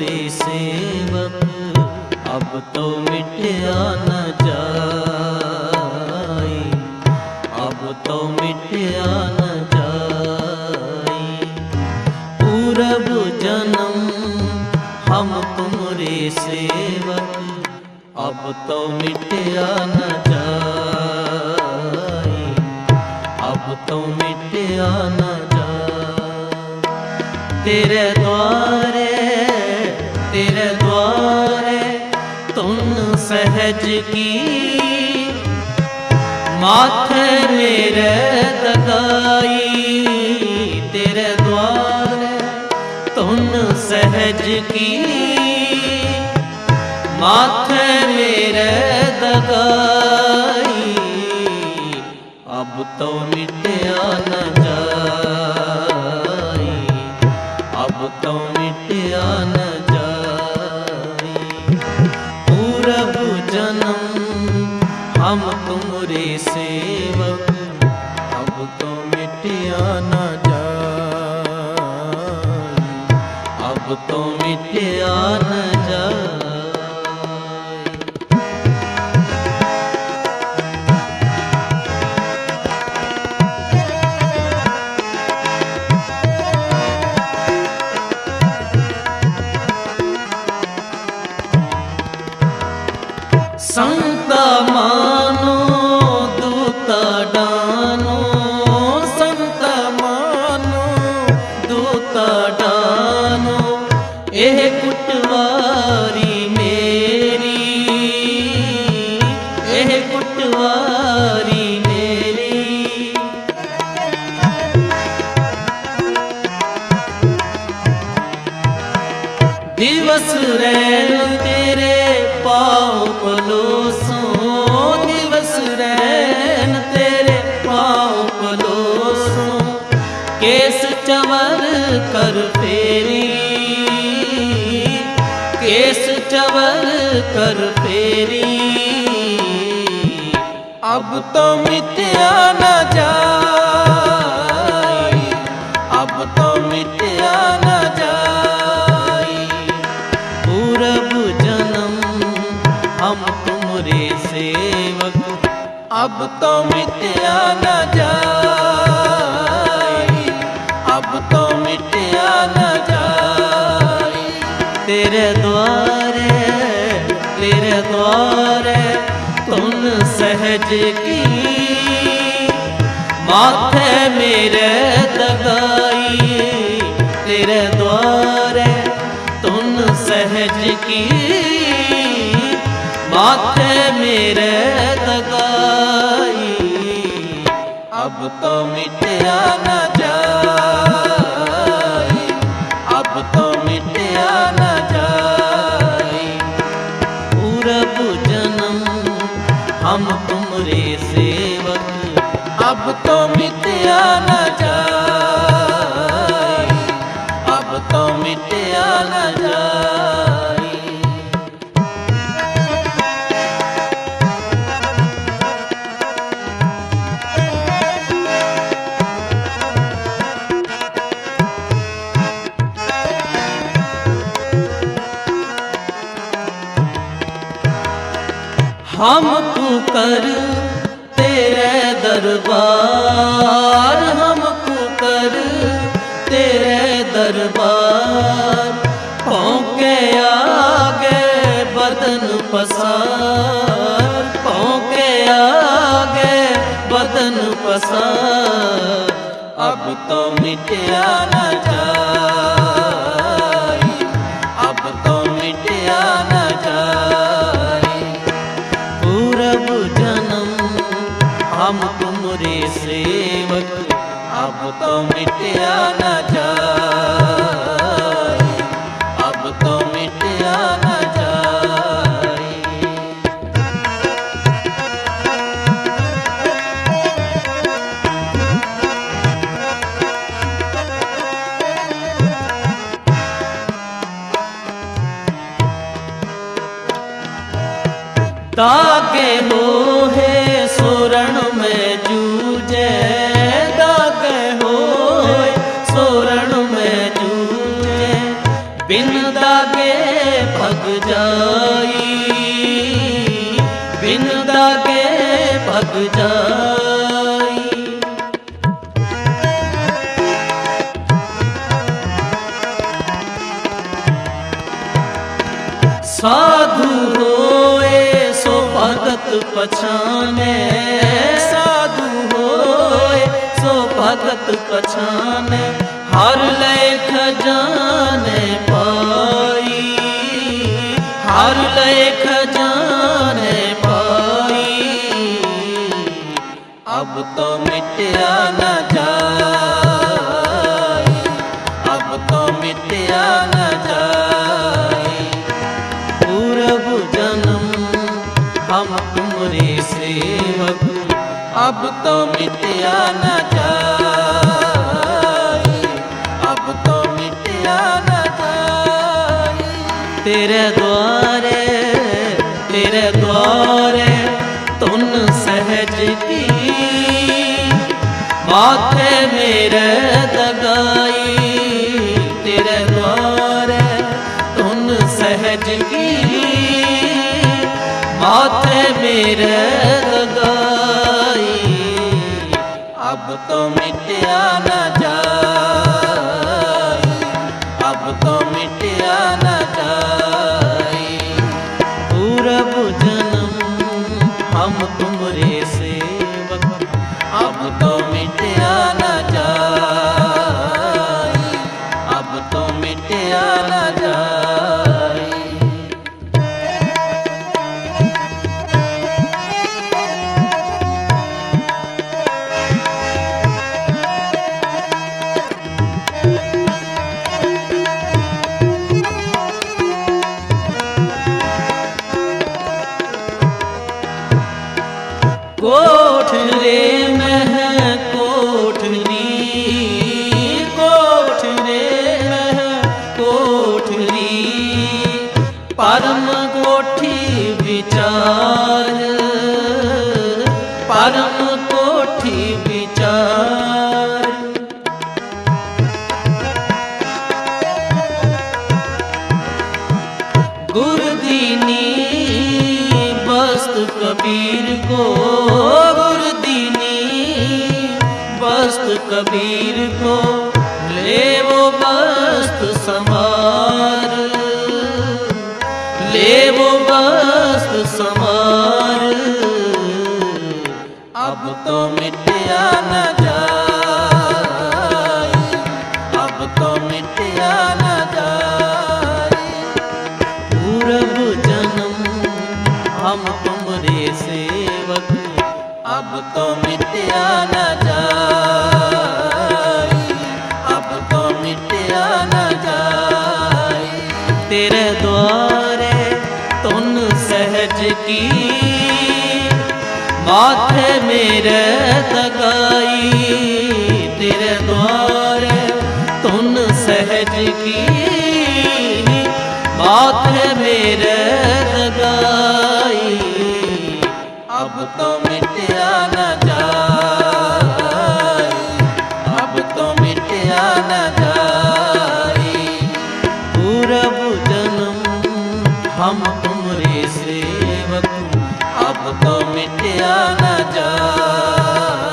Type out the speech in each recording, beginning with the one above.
तुमरे सेवक, अब तो मिटया न जाए, अब तो मिटया न जाए। पूरब जन्म हम तुमरे सेवक, अब तो मिटया न जाए, अब तो मिटया न जाए। तेरे द्वारे तुम सहज की, माथे मेरे दगाई। तेरे द्वारे तुम सहज की, माथे मेरे दगाई। अब तो मिटया न जाए, अब तो मिटया न जाए। पूरब जन्म हम तुमरे सेवक, अब तो मिटया न जाए, अब तो मिटया न जाए। संता मानो दूता डानो, संता मानो दूता डानो। एह कुटवारी मेरी, एह कुटवारी मेरी। दिवस रैन तेरे पाँव पलोसो, दिवस रैन तेरे पाँव पलोसो। केस चवर कर फेरी, केस चवर कर फेरी। अब तो मिटया न जाए, अब तो मिटया न जाए। पूरब जन्म हम तुमरे सेवक, अब तो मिटया न जाए, अब तो मिटया न जाए। तेरे द्वारे तुम सहज की, माथे मेरे दगाई। तेरे द्वारे तुम सहज की, माथे मेरे दगाई। अब तो मिटया न जाए, अब तो मिटया न जाए। पूरब जन्म हम तुमरे सेवक, अब तो मिटया न जाए, अब तो मिटया न जाए। हम पुकार तेरे दरबार, हम पुकार तेरे दरबार। पौके आगे बदन पसार, पौके आगे बदन पसार। अब तो मिटया न जाए, अब तो मिटया न जाए। पूरब जन्म हम तुमरे सेवक, अब तो मिटया न जाए, अब तो मिटया न जाए। दागे हो है सोरण में जूझे, दागे हो सोरण में जूझे। बिन दागे भग जाई, बिन दागे भग जाई। साधु होए सो भगत पछाने, साधु होए सो भगत पछाने, हर लेख जाने पाई, हर लेख जाने पाई। अब तो मिटया न जाए, अब तो मिटया न जाए। पूर्व जन्म हम तुमरे सेवक, अब तो मिटया न जाए, अब तो मिटया न जाए। तेरे द्वारे, तेरे द्वारे तुन सहज की, माथे मेरे दगाई। तेरे द्वारे तुन सहज की, माथे मेरे दगाई। अब तो मिटया न जाए, अब तो मिटया न जाए। पूर्व जन्म हम तुमरे सेवक, अब तो मिटया न जाए, अब तो मिटया न जाए। कोठरे में है कोठरी, कोठरे में है कोठरी, परम कोठी विचार, परम कोठी विचार। गुरदीनी बस्त कबीर को, गुरदीनी बस्त कबीर को, ले वो बस्त समार, ले वो बस्त समार। अब तो मिटया न जाए, अब तो मिटया न जाए। पूर्व जन्म हम तुमरे सेवक, अब तो मिटया न जाए, अब तो मिटया न जाए। तेरे द्वारे तुन सहज की, माथे मेरे दगाई। तेरे द्वारे तुन सहज की, माथे मेरे दगाई। अब तो मिटया न जाए, अब तो मिटया न जाए। पूर्व जन्म हम तुमरे सेवक, अब तो मिटया न जाए,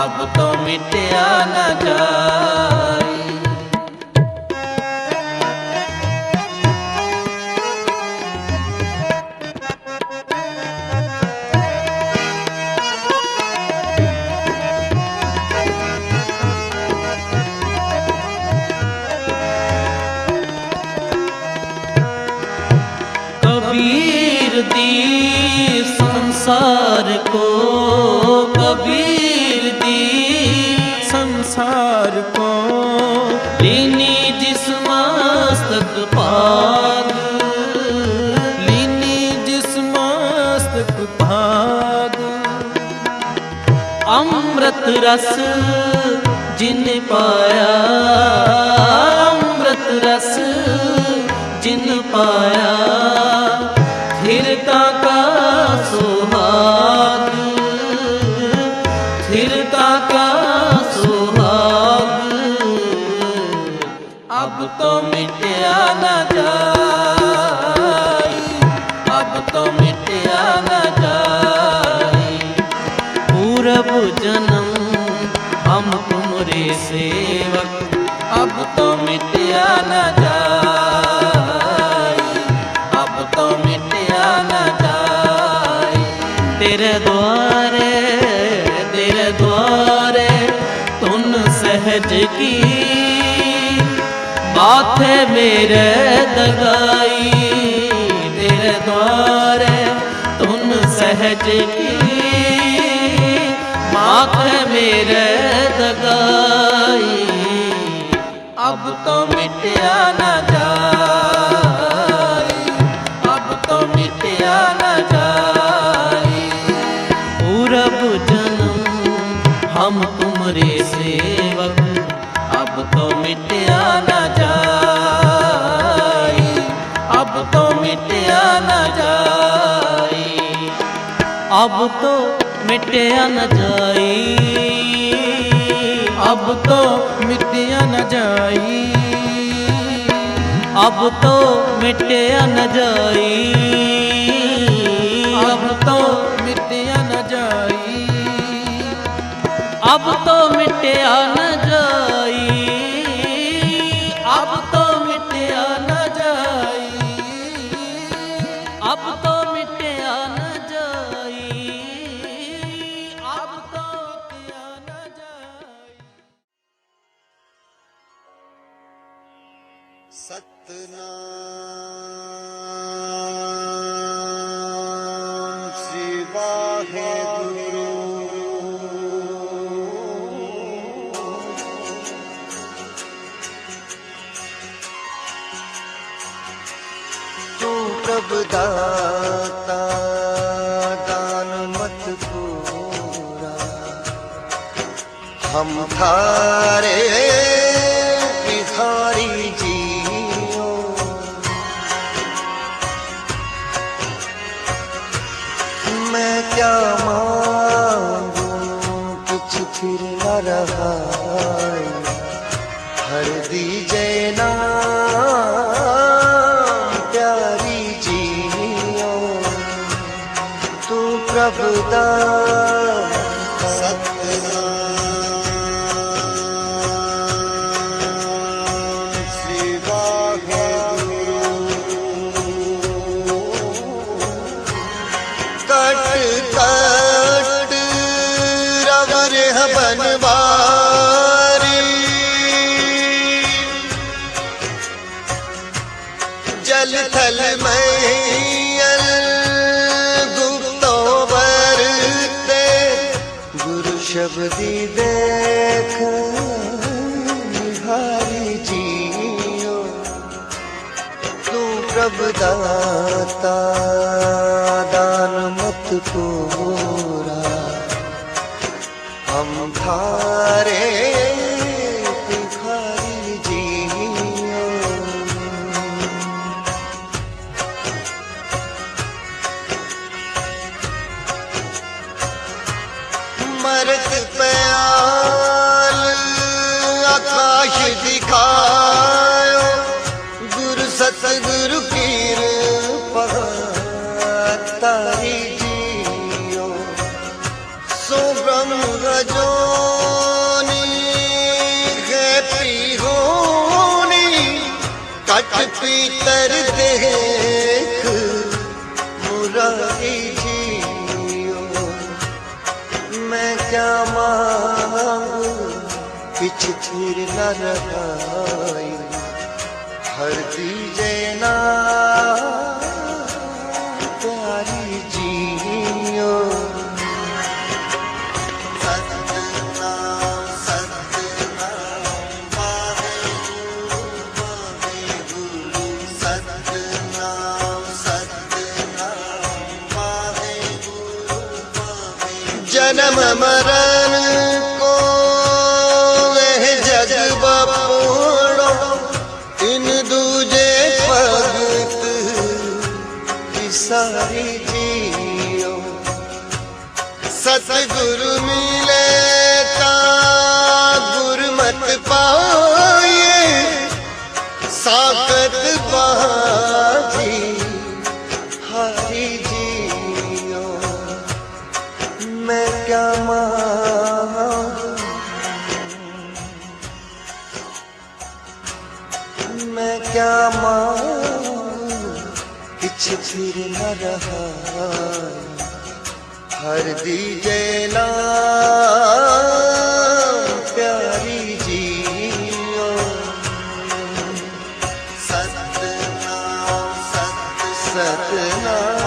अब तो मिटया न जाए। कबीर दी संसार को, कबीर दी संसार को, लीनी जिस मस्तक पाग, लीनी जिस मस्तक पाग। अमृत रस जिन पाया, अमृत रस जिन पाया, स्थिरता का सुहाग, स्थिरता का सुहाग। अब तो मिट मिटया न जाए, अब तो मिटया न जाए। पूरब जन्म हम तुमरे सेवक, अब तो मिटया न जाए, अब तो मिटया न जाए। तेरे द्वारे तुन सहज की माथे मेरे दगाई। तेरे द्वारे तुन सहज की माथे मेरे दगाई। अब तो मिटया न जाए, अब तो मिटया न जाए। पूरब जन्म हम तुमरे सेवक, अब तो मिटया न जाए, अब तो मिटया न जाए। अब तो मिटया न जाए, अब तो मिटया न जाए, अब तो मिटया न जाए, अब तो मिटया न जाए, अब तो मिटया न जाए, अब तो मिटया न जाए, अब तो मिटया न जाए, अब तो मिटया न जाए। सतनाम श्री वाहेगुरु। तू प्रभु दाता दान मत पूरा, हम थारे भिखारी जियो। मैं क्या मांगू कुछ फिर न रहा, हर दीजे ना प्यारी जियो। तू प्रभु दाता सतनाम श्री वाहेगुरु। कट कट रवर बनवारी, जल थल मैयल गुप्तो बरते। गुरु शब्दी देख निहारी जियो। तू प्रभु दाता दान मत पूरा, हम थारे भिखारी जियो। मरत प्याल आकाश दिखायो, गुरु सतगुरु कीर तारी जियो। सो ब्रह्म रजोनी है पीहोनी, कट पीतर देख मुरारी जियो। मैं क्या मांगू कुछ फिर न रहाई, हर दीजे ना प्यारी जियो। सतनाम सतनाम वाहेगुरु वाहेगुरु। सतनाम सतनाम वाहेगुरु वाहेगुरु। जन्म मरण को वह जग बपोड़ो, इन दूजे भगत की सारी जियो। सतगुरु मिले ता गुरमत पाए, साक भारत बाजी हारी जियो मैं क्या मैं क्या पीछे फिर न रहा हर दीजे ना प्यारी जियो सतनाम सतनाम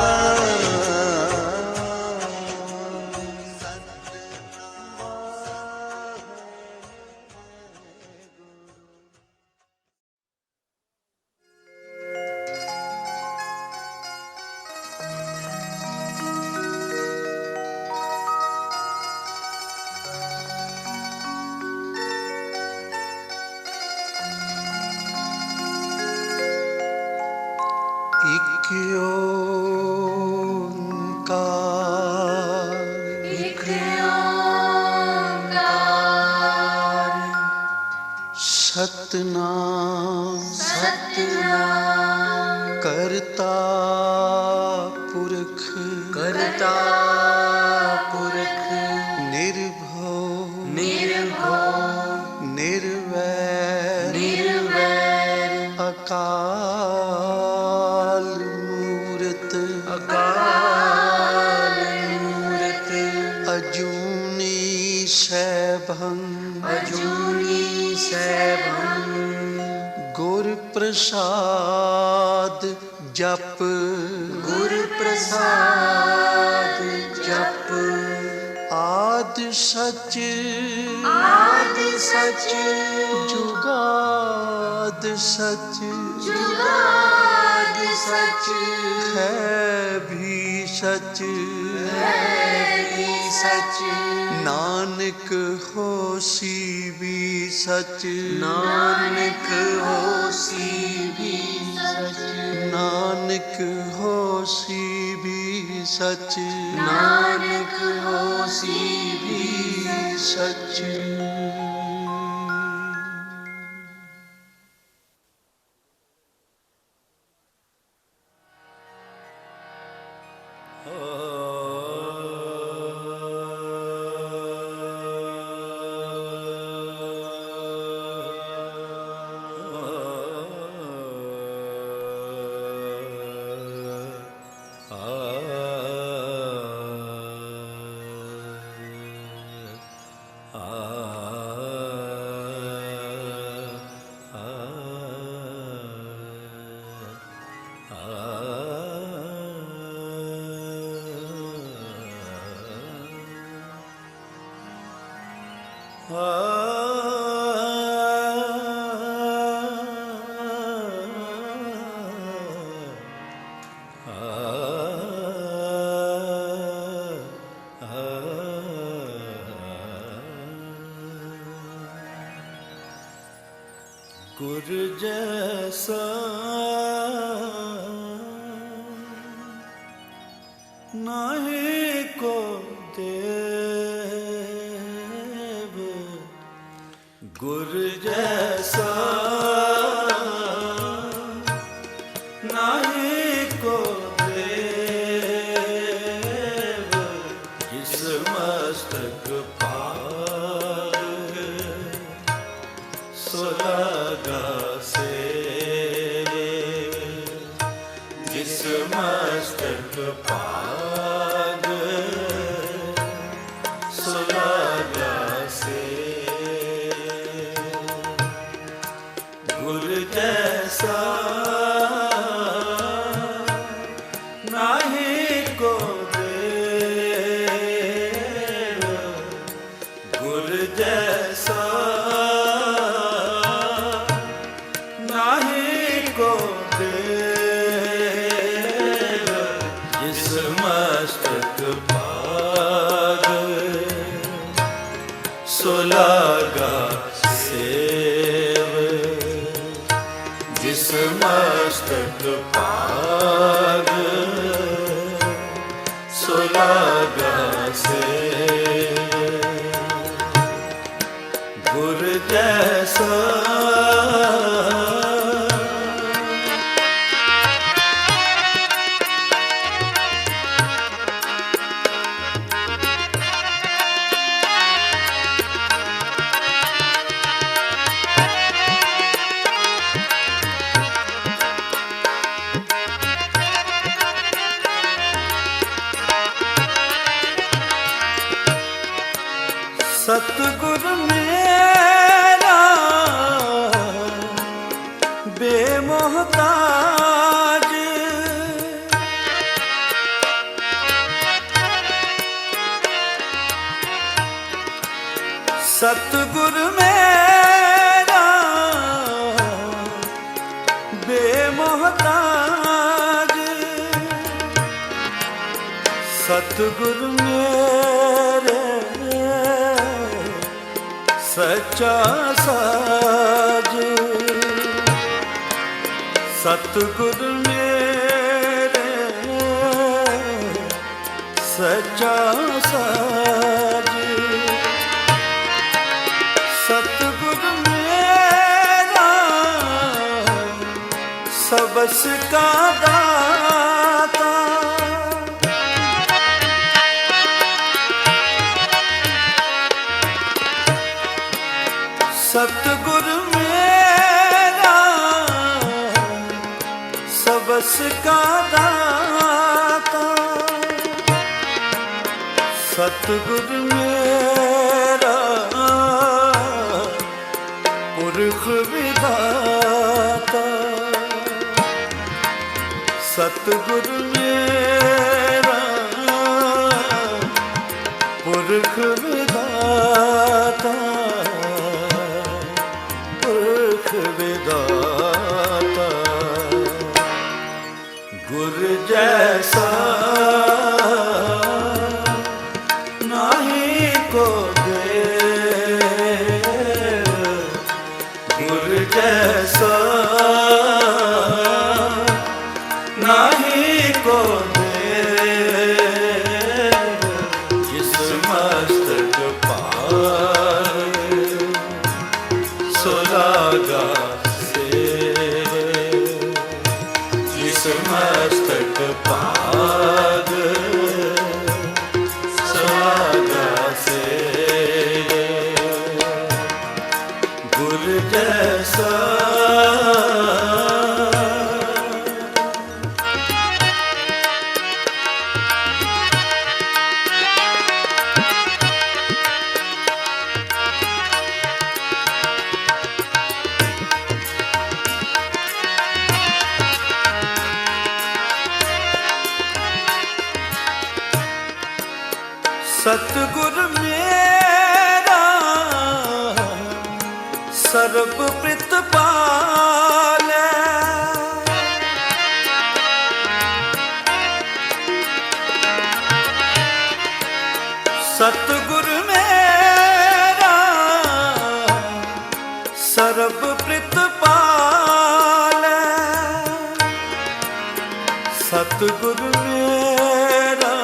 एक ओंकार सतनाम करता पुरख निर्भव निर्वैर अकाल मूरत अजूनी सैभं गुर प्रसाद जप आद सच जुगाद सच है भी सच नानक होसी भी सच नानक होसी भी सच गुर जैसा नाहीं को देव गुर जैसा नाहीं को देव जिस मस्तक पाग सुलगा सेव जिस मस्तक पाग सुलगा सेव गुर जैसा नाहीं को देव गुर जैसा नाहीं को देव जिस मस्तक पाग सुलगा सेव जिस मस्तक पाग सुलगा सेव गुर जैसा सतगुर मेरा बेमोहताज, सतगुर मेरा बेमोहताज, सतगुर मेरे सच्चा साज, सतगुर मेरे सच्चा साज, सतगुर मेरा सबस का दाता, सतगुर मेरा सबस का दाता, सतगुर मेरा पुरख विधाता, सतगुर मेरा पुरख विधाता, पुरख विधाता। गुर जैसा नाही को दे, गुर जैसा नाही को दे, जिस मस्तक पार सुलागा सेव, जिस मस्तक पार सुलागा सेव, गुर जैसा सतगुर मेरा सर्ब प्रितपाल, सतगुर मेरा सर्ब प्रितपाल, सतगुर मेरा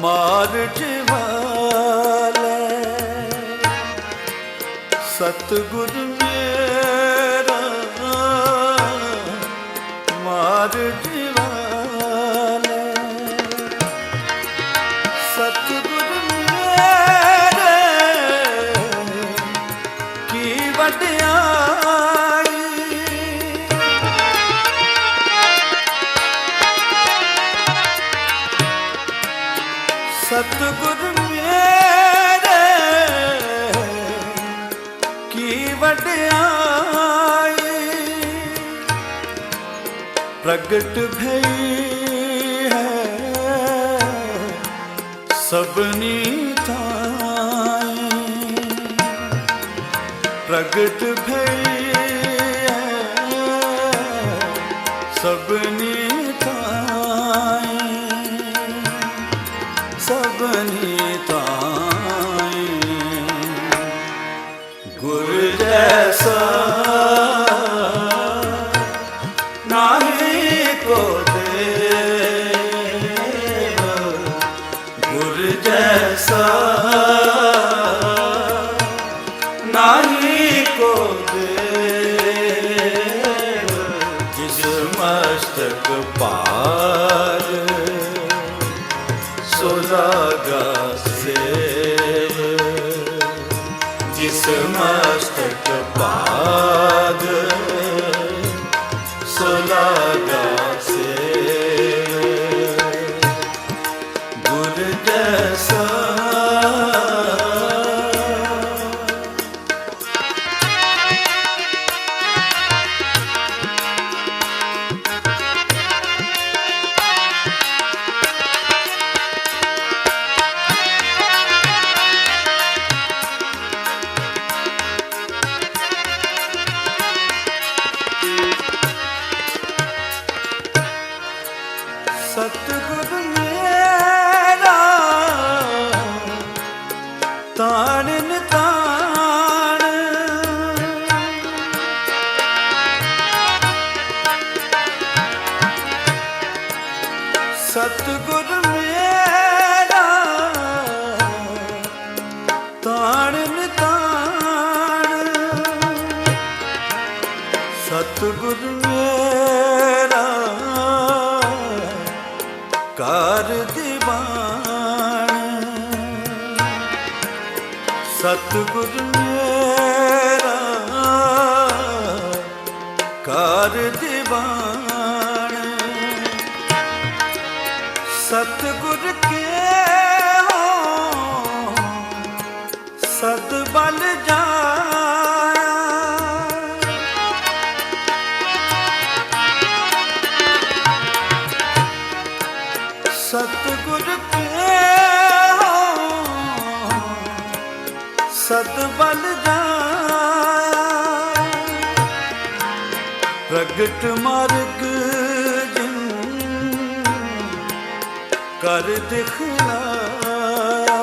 मार जिवाल, सतगुर मेरा मार जिवाल, सतगुर मेरे की वड्याई, सतगुर मेरे की वड्याई, प्रगट भई है सबनी ताई, प्रगट भई है सबनी ताई, सबनी ताई। गुर जैसा नाही को दे, गुर जैसा नाही को दे, जिस मस्तक पार सुलागा सेव, जिस मस्तक पार सुलागा सेव, गुर जैसा ਸਤਿਗੁਰ ਮੇਰਾ ਤਾਰਨ ਤਾਣ, ਸਤਿਗੁਰ ਮੇਰਾ ਕਾਰ ਦੀਵਾਨ, ਸਤਿਗੁਰ ਮੇਰਾ ਕਾਰ ਦੀਵਾਨ, ਸਤਿਗੁਰ ਕੇ ਹੋ ਸਦ ਬਲ ਜਾਇਆ, ਸਤਿਗੁਰ ਕੇ ਹੋ ਸਦ ਬਲ ਜਾਇਆ, ਪ੍ਰਗਟ ਮਾਰਗ ਜਿਨ ਕਰ ਦਿਖਲਾਇਆ,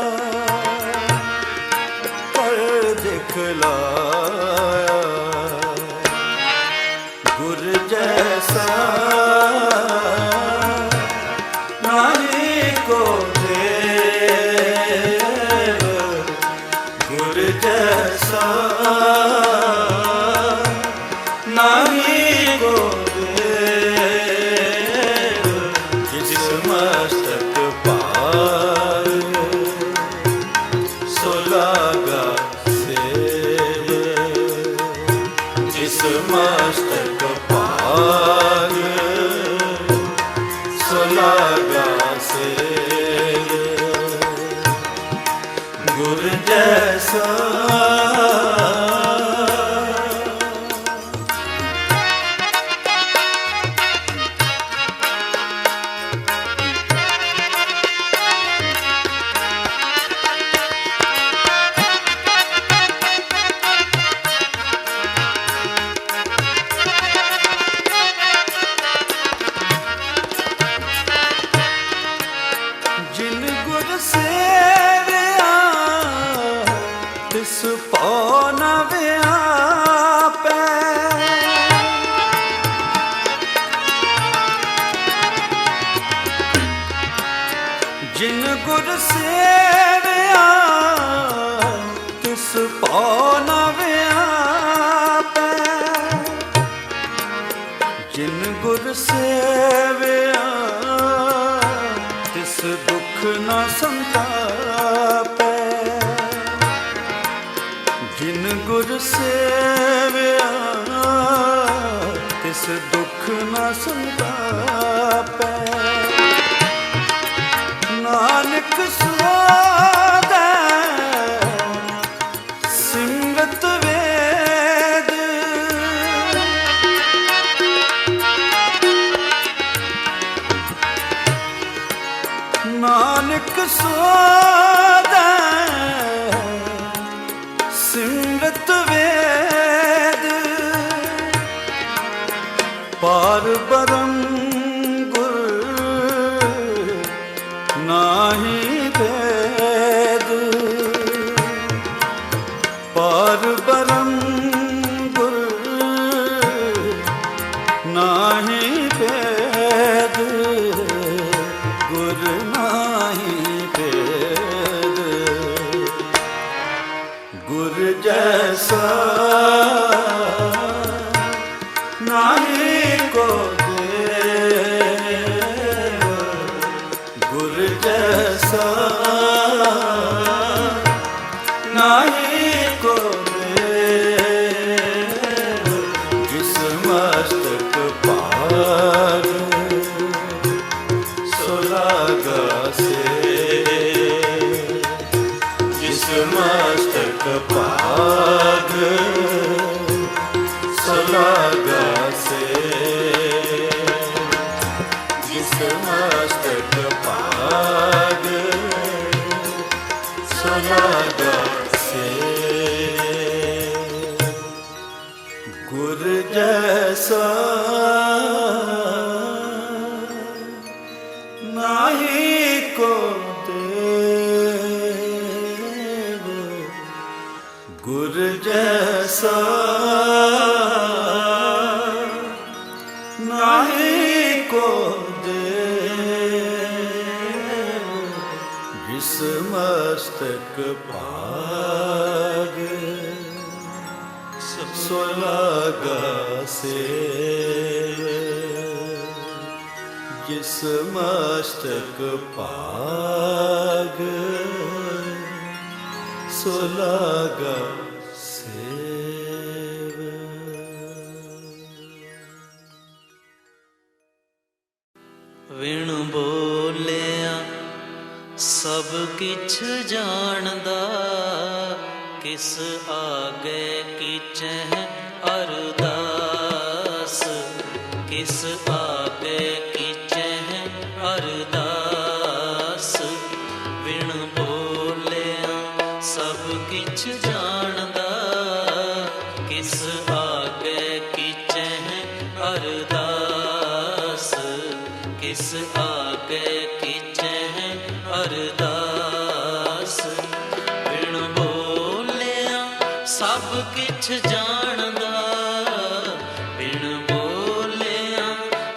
ਕਰ ਦਿਖਲਾਇਆ, ਗੁਰ ਜੈਸਾ ਨਾਹੀ ਕੋ ਦੇਵ, ਗੁਰ ਜੈਸਾ ਨਾਹੀ ਕੋ ਦੇਵ, ਜਿਸ ਮਸਤਕ ਭਾਰ ਸੋ ਲਾਗਾ ਸੇਵ, ਜਿਸ ਮਸਤਕ ਭਾਰ ਸੋ ਲਾਗਾ ਸੇਵ, ਗੁਰ ਜੈਸਾ ਜਿਨ ਗੁਰ ਸੇਵਿਆ ਤਿਸ ਭਉ ਨ ਵਿਆਪੈ, ਜਿਨ ਗੁਰ ਸੇਵਿਆ ਤਿਸ ਭਉ ਨ ਵਿਆਪੈ, ਜਿਨ ਗੁਰ ਸੇਵਿਆ ਤਿਸ ਦੁਖ ਨ ਸੰਤਾਪੈ, ਜਿਨ ਗੁਰ ਸੇਵਿਆ ਤਿਸ ਦੁਖ ਨ ਸੰਤਾਪੈ, ਨਾਨਕ ਸੁਆਦੈ ਸਿਮਰਤ ਵੇਦ, ਨਾਨਕ ਸੁਆਦੈ ਸਿਮਰਤ ਵੇਦ, ਪਾਰ ਬ੍ਰਹਮ ਗੁਰ ਨਾਹੀ ਭੇਦ, ਪਾਰ ਬ੍ਰਹਮ ਗੁਰ ਨਾਹੀ ਭੇਦ, ਗੁਰ ਨਾਹੀ ਭੇਦ, ਗੁਰ ਜੈਸਾ ਨਾਹੀ ਕੋ ਦੇਵ, ਗੁਰ ਜੈਸਾ ਨਾਹੀ ਕੋ ਦੇਵ, ਜਿਸ ਮਸਤਕ ਭਾਰ ਸੋ ਲਾਗਾ ਸੇਵ, ਜਿਸ ਮਸਤਕ ਭਾਗ ਸੋ ਲਾਗਾ ਸੇਵ, ਜਿਸ ਮਸਤਕ ਭਾਗ ਸੋ ਲਾਗਾ ਸੇਵ, ਗੁਰ ਜੈਸਾ ਨਾਹੀ ਕੋ ਦੇਵ, ਗੁਰ ਜੈਸਾ ਨਾਹੀ ਕੋ ਦੇਵ। मस्तक पाग सुलागा सेव जिस मस्तक पाग सुलागा सेव। विण बोलिया सब किछ जानदा, किस आगे कीचह अरदास, किस आगे कीचह अरदास। विण बोलिया सब किछ जानदा, किस आगे कीचह अरदास, किस आगे कीचह अरदास। विण बोलिया सब किछ जानदा, विण बोलिया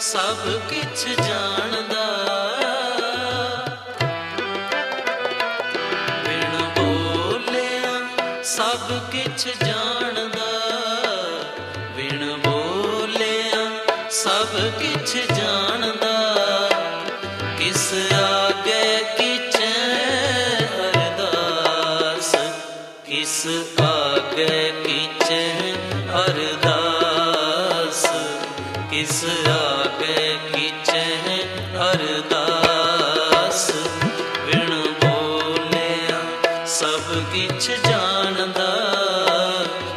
सब किछ जानदा। विण बोलिया सब किछ जानदा, विण बोलिया सब किछ जानदा। किस आगे कीचै अरदास, किस आगे कीचै अरदास, किस आगे कीचै अरदास। विण बोलिया सब किछ जानदा,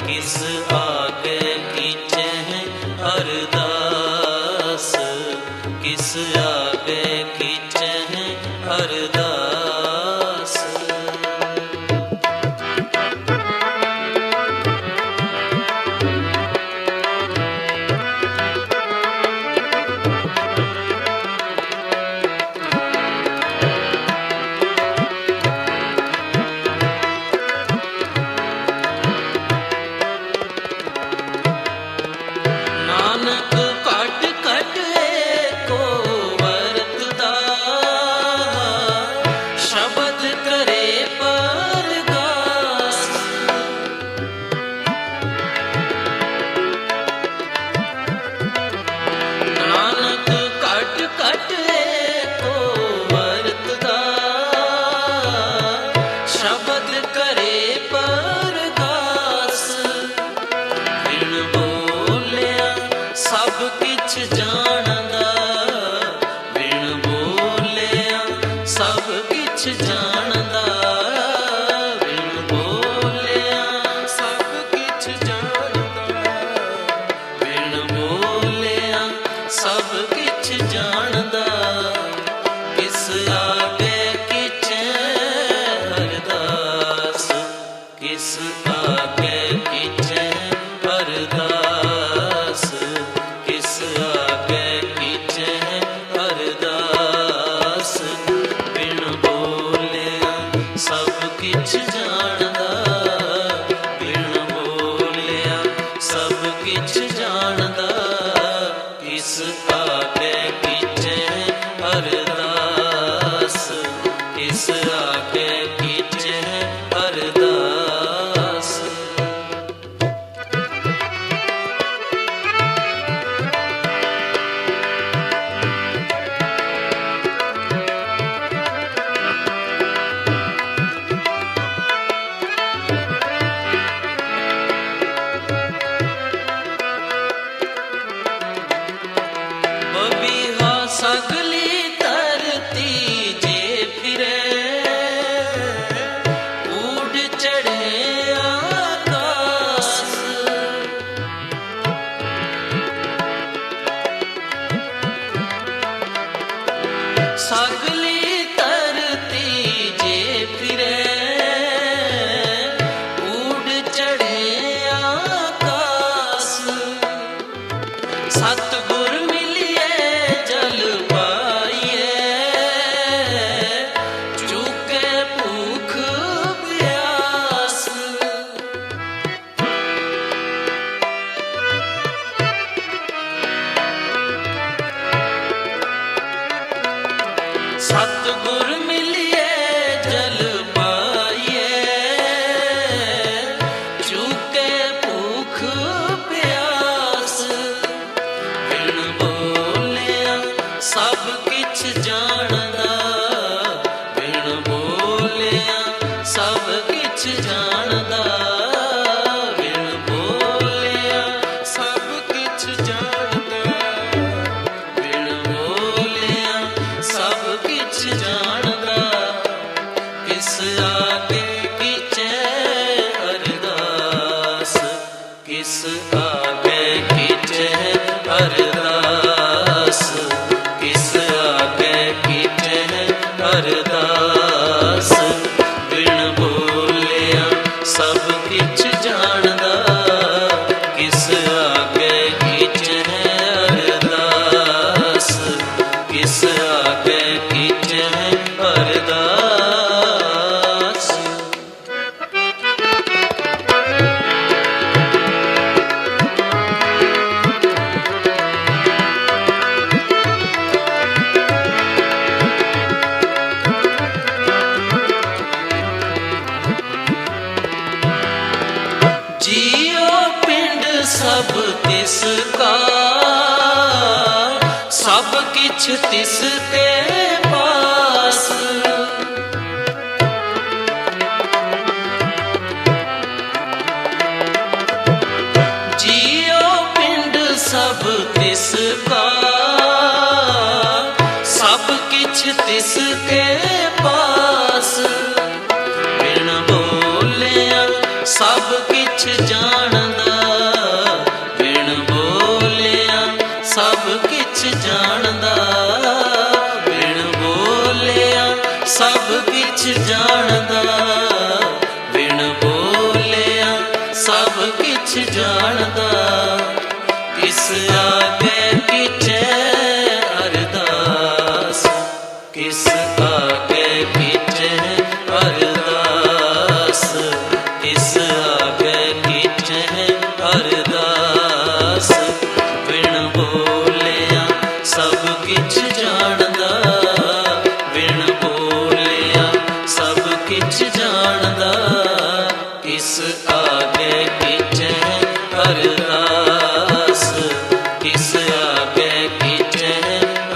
किस आगे कीचै अरदास, किस आगे कीचै अरदास। नानक कट कट एको वरतदा, शब्द करे परगास। नानक कट कट एको वरतदा, शब्द करे परगास। विण बोलिया सब किछ जानदा, विण बोलिया सब किछ जानदा। विण बोलिया सब किछ जानदा, विण बोलिया सब किछ जानदा। किस आगे कीचै अरदास, किस आगे कीचै अरदास, किस आगे कीचै अरदास। विण बोलिया सब किछ जानदा, विण बोलिया सब किछ जानदा। किस आगे कीचै अरदास, किस आगे कीचै अरदास। बबिहा सगली धरती जे फिरे, ऊड़ चढ़े आकाश। सगली धरती जे फिरे, ऊड़ चढ़े आकाश। सतगुर मिलिए जल पाइए, चूके भूख प्यास। सतगुर मिलिए जल पाइए, तिस का, सब किछ तिस के पास। जियो पिंड सब तिस का, सब किछ तिस के पास। बिन बोलिया सब किछ जानदा, बिन बोलिया सब किछ जानदा, बिन बोलिया सब किछ जानदा, बिन बोलिया सब किछ जानदा। किस आगे कीचे अरदास, किस आगे कीचे अरदास, किस आगे कीचे अरदास। बिन बोलिया सब किछ जानदा, बिन बोलिया सब किछ जानदा। किस आगे कीचे अरदास, किस आगे कीचे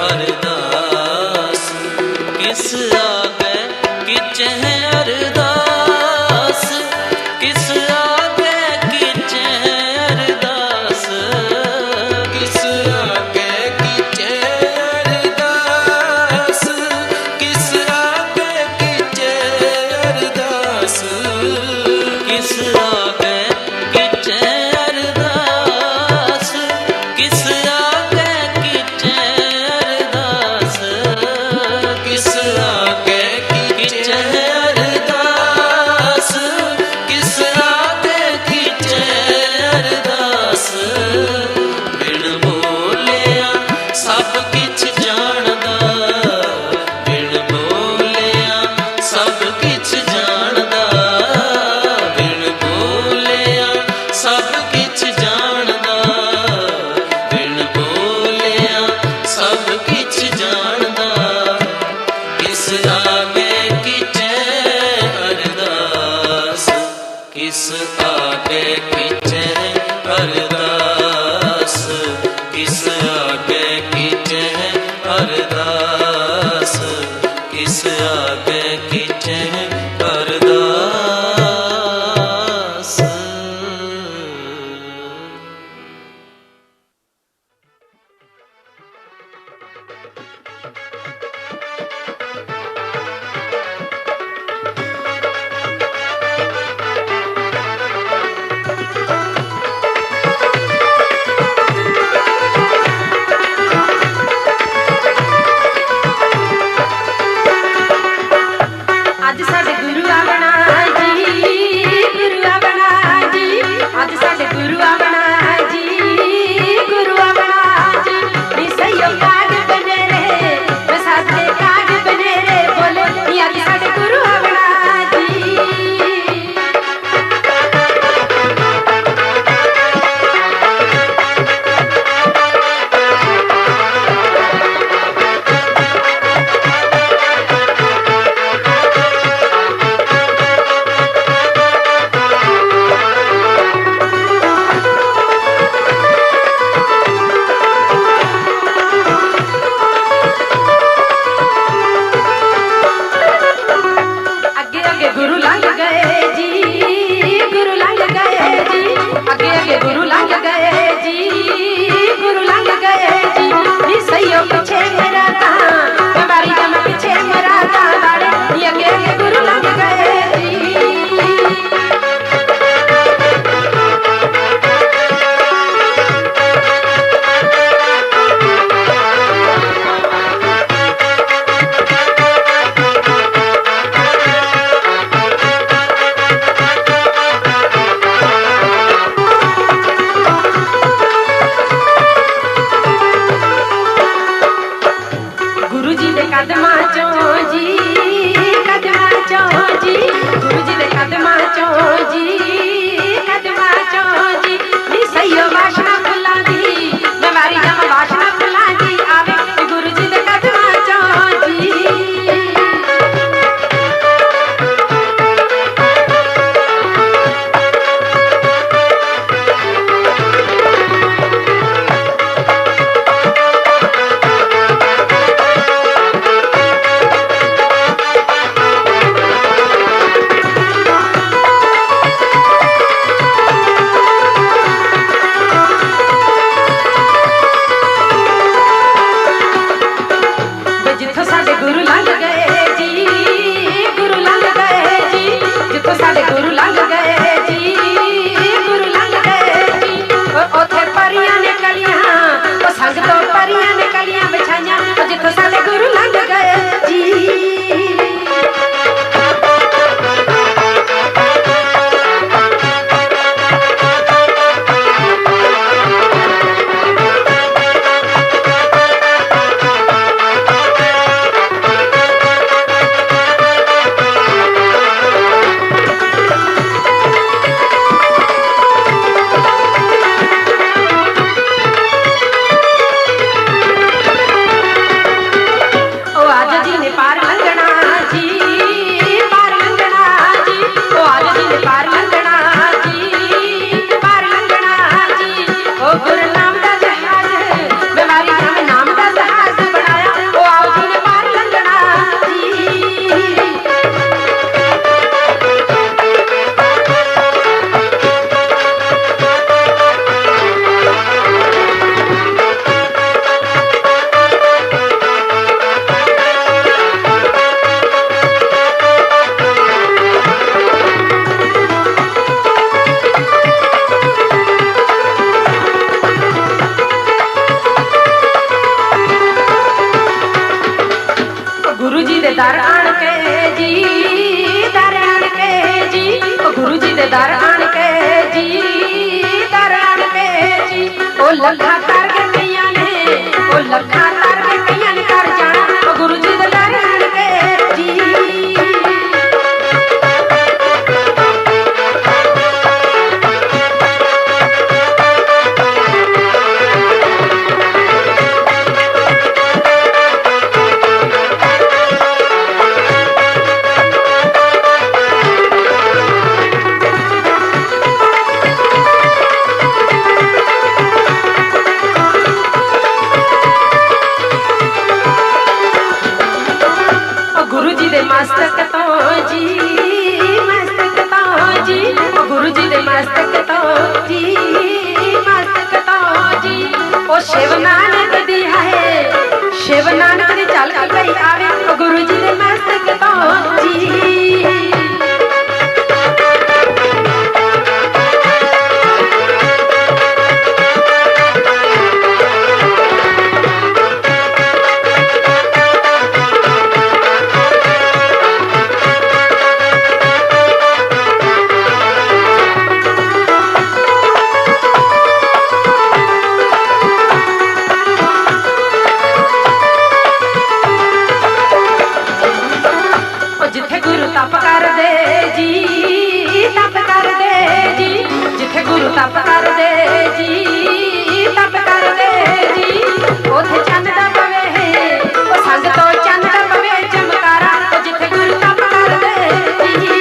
अरदास, किस आगे कीचे अरदास, किस आगे कीचे अरदास, किस आगे कीचे अरदास, किस आगे कीचे अरदास, किस आगे कीचे अरदास, किस आगे कीचे अरदास, किस आगे कीचे अरदास, किस आगे कीचे अरदास। बिन बोलिया सब किछ जानदा, बिन बोलिया सब किछ जानदा, बिन बोलिया सब किछ जानदा, बिन बोलिया सब किछ जानदा। किस आगे कीचे अरदास, किस आगे कीचे अरदास, किस आगे कीचे अरदास, किस आगे कीचे अरदास। दर आण के जी, दर आण के जी, ओ गुरु जी दे दर आण के जी, दर आण के जी। ओ लखा कर के कईयां ने, ओ लखा कर के कईयां ने कर जाना, ओ गुरु जी दे दर आण के जी। मस्तक तो जी, मस्तक तो जी, गुरु जी दे मस्तक तो जी, मस्तक तो जी। ओ शिव नानक दी है, शिव नानक दी झलक कई आवे, ओ गुरु जी दे मस्तक तो जी। जिथे गुरु तप कर दे जी, तप कर दे जी, जिथे गुरु तप कर दे जी, तप कर दे जी। उथे चंद दा पवे, ओ संग तो चंद दा पवे चमकारा, ओ जिथे गुरु तप कर दे जी।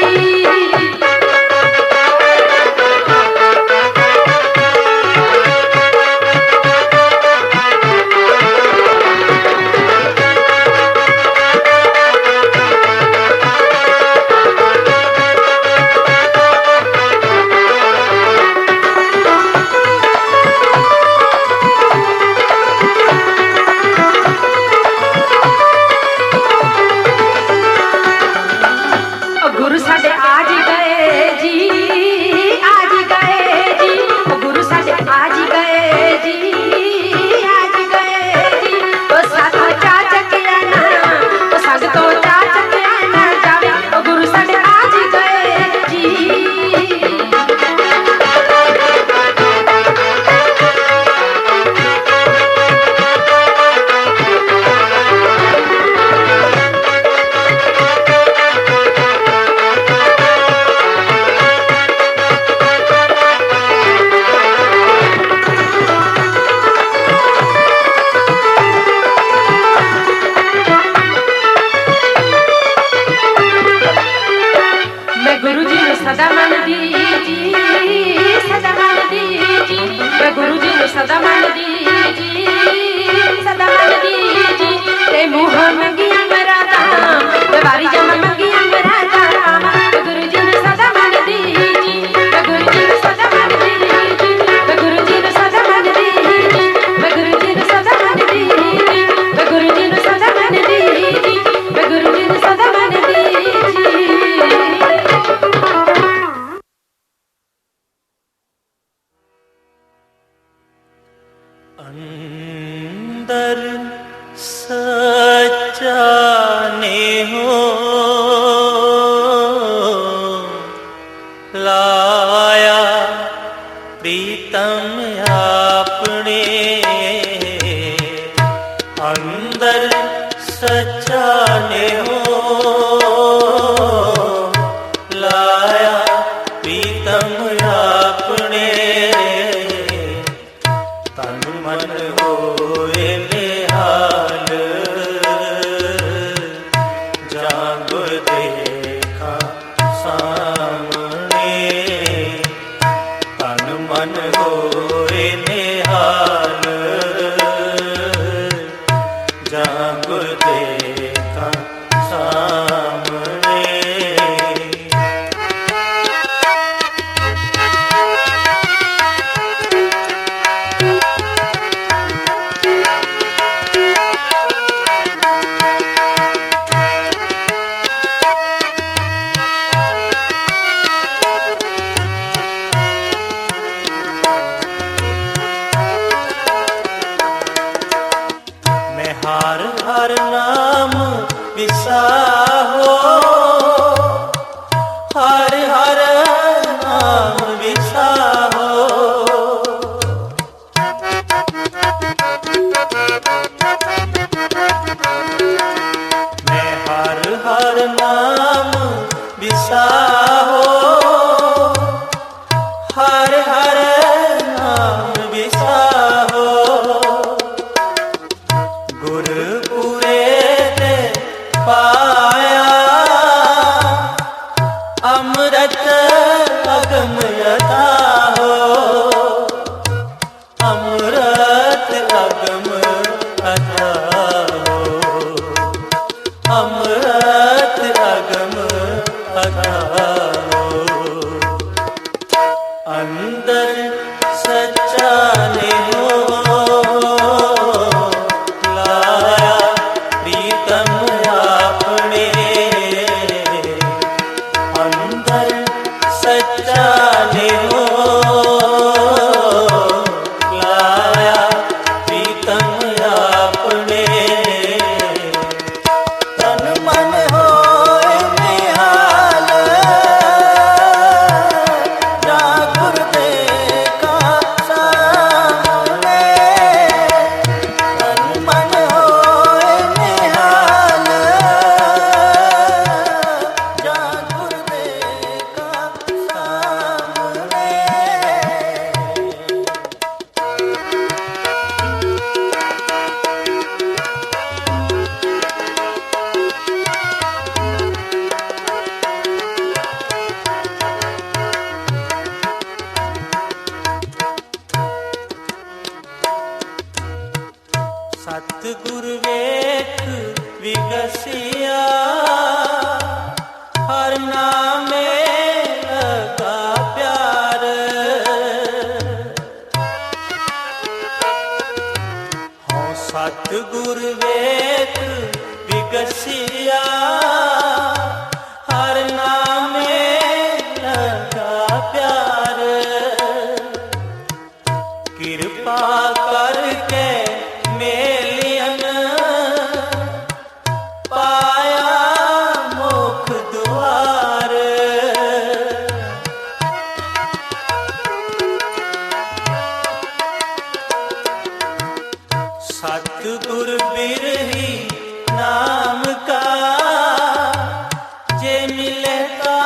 गुरु साडे आज गए जी, आज गए जी, गुरु साडे आज गए जी, आज गए जी। ओ साथ चा चकिया ना, ओ संग तो चा चकिया ना जावे, ओ गुरु साडे आज गए जी। मैं गुरु जी नु सदा मन दी जी, सदा मन दी जी, मैं गुरु जी नु सदा मन दी जी, सदा मन दी जी। ते मुँह मंगिया मेरा दाम, ते बारी जम मंगिया मेरा दाम, मैं गुरु जी नु सदा मन दी जी, मैं गुरु जी नु सदा मन दी जी, मैं गुरु जी नु सदा मन दी जी, मैं गुरु जी नु सदा मन दी जी, मैं गुरु जी नु सदा मन दी जी, मैं गुरु जी नु सदा मन दी जी। अंदर सच्चा ने हो लाया प्रीतम आपने, अंदर सच्चा ने हो लाया प्रीतम आपने। तन मन होए निहाल, जाग देखा सामने। तन मन होए निहाल, जाग देखा सामने। हर हर नाम विसार मैं हर हर नाम बिसाहो, हर हर नाम बिसाहो, गुरपुरे ते पाया अमृत अगम यथा हो, अमृत अगम अथा हो, अमृत अगम अथा हो। अंदर सच्चा ने हो लाया प्रीतम आपने, अंदर सच्चा ने हो लाया प्रीतम आपने। तन मन होए निहाल, जागुर देखा सामने। तन मन होए निहाल, जागुर देखा सामने। सतगुर वेख विगसिया, हर नामे लगा प्यार। हों सतगुर वेख विगसिया, हर नामे लगा प्यार। कृपा करके मेलियन पाया मोख द्वार। सतगुर बिरही नाम का, जे मिलेगा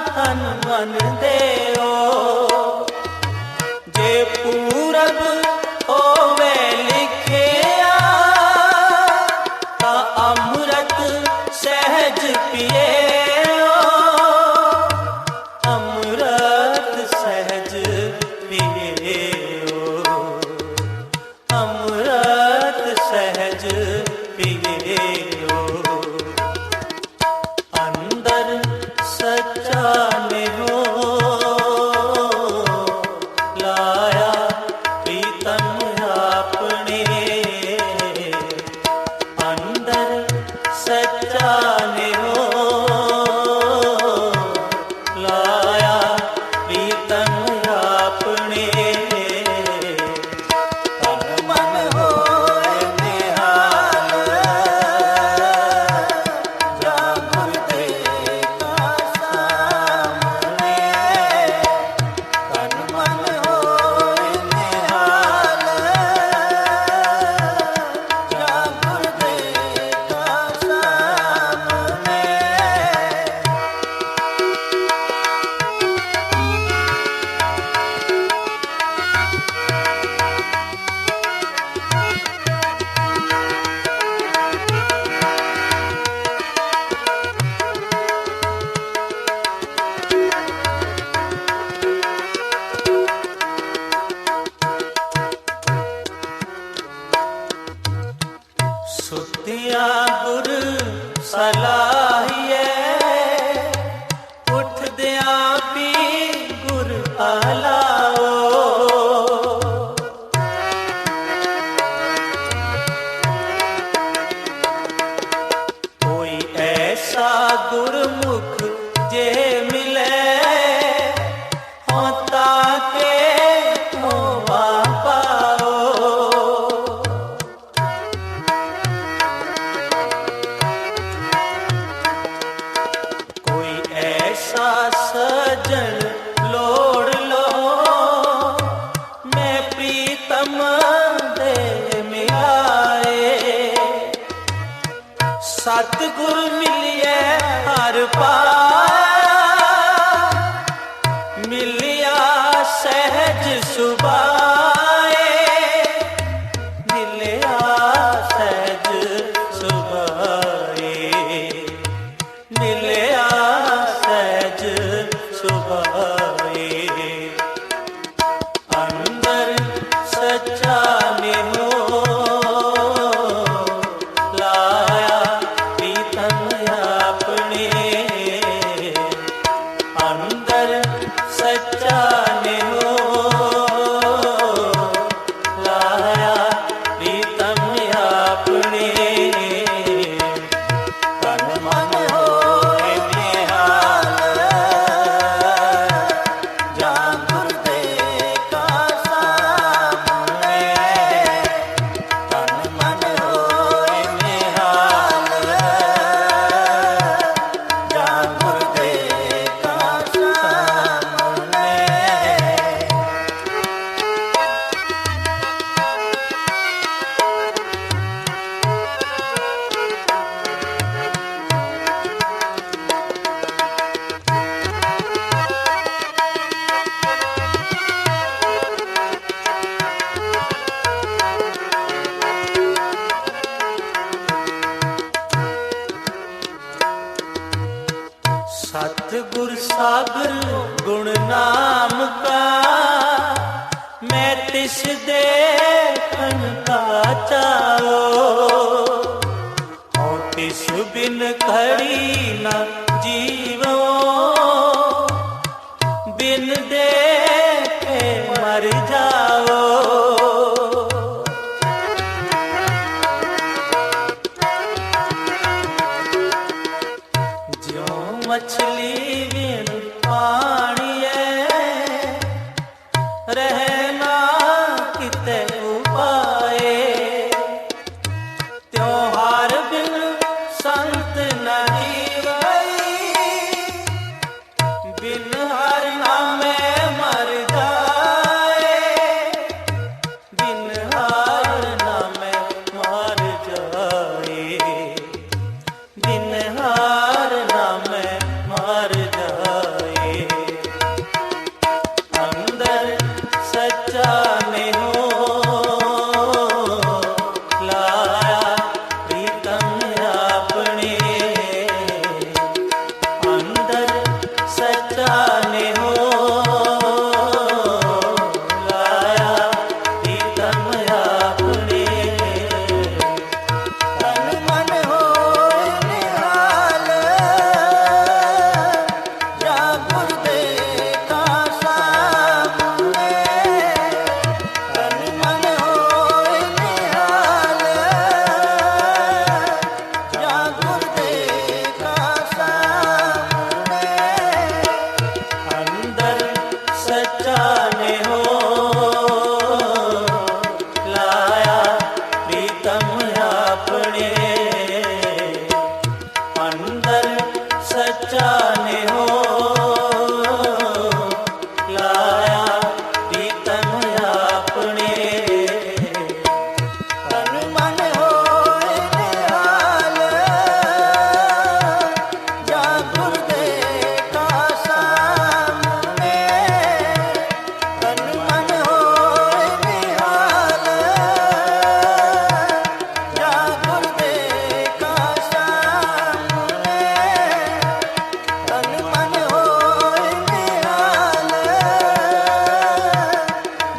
तन मन देओ। जे पूरब होवे लिखिया, ता अमृत सहज पिएओ, अमृत सहज पिएओ, अमृत सहज पिएओ। अंदर सच्चा ने हो लाया प्रीतम आपने, अंदर सच्चा ने हो लाया प्रीतम आपने। तन मन होए निहाल, जागुर देखा सामने। तन मन होए निहाल, जागुर देखा सामने। सुतिया गुर सलाहिए, उठदिया पी गुर आलाओ। कोई ऐसा गुरमुख जे मिले, होता के होवा पाओ। सतगुर मिलिए हर पार, मिलिया सहज सुभाए, मिलिया सहज सुभाए, मिलिया सहज सुभाए। अंदर सच्चा निहो लाया प्रीतम अपने, अंदर सच्चा निहो लाया प्रीतम अपने। तन मन होए निहाल, जान गुरदे का सामने। तन मन होए निहाल, जान गुरदे का सामने। सतगुर सागर गुण नाम का, मैं तिस देखन का चाओ। और तिस बिन खड़ी न जीवो, बिन देखे मर जाओ। ज्यों मछली बिन पानिए, रहना किते उपाए। त्यों हार बिन संत न जीवई, बिन हर नामे मर जाए, बिन हर नामे मर जाए, बिन हार नामे मर जाए। अंदर सच्चा निहो लाया प्रीतम अपने, अंदर सच्चा निहो लाया प्रीतम अपने। तन मन होए निहाल, जा गुरदे का सामने। तन मन होए निहाल, जा गुरदे का सामने। अंदर सच्चा निहो लाया प्रीतम अपने, अंदर सच्चा निहो लाया प्रीतम अपने। तन मन होए निहाल, जा गुरदे का सामने। तन मन होए निहाल, जा गुरदे का सामने। तन मन होए निहाल,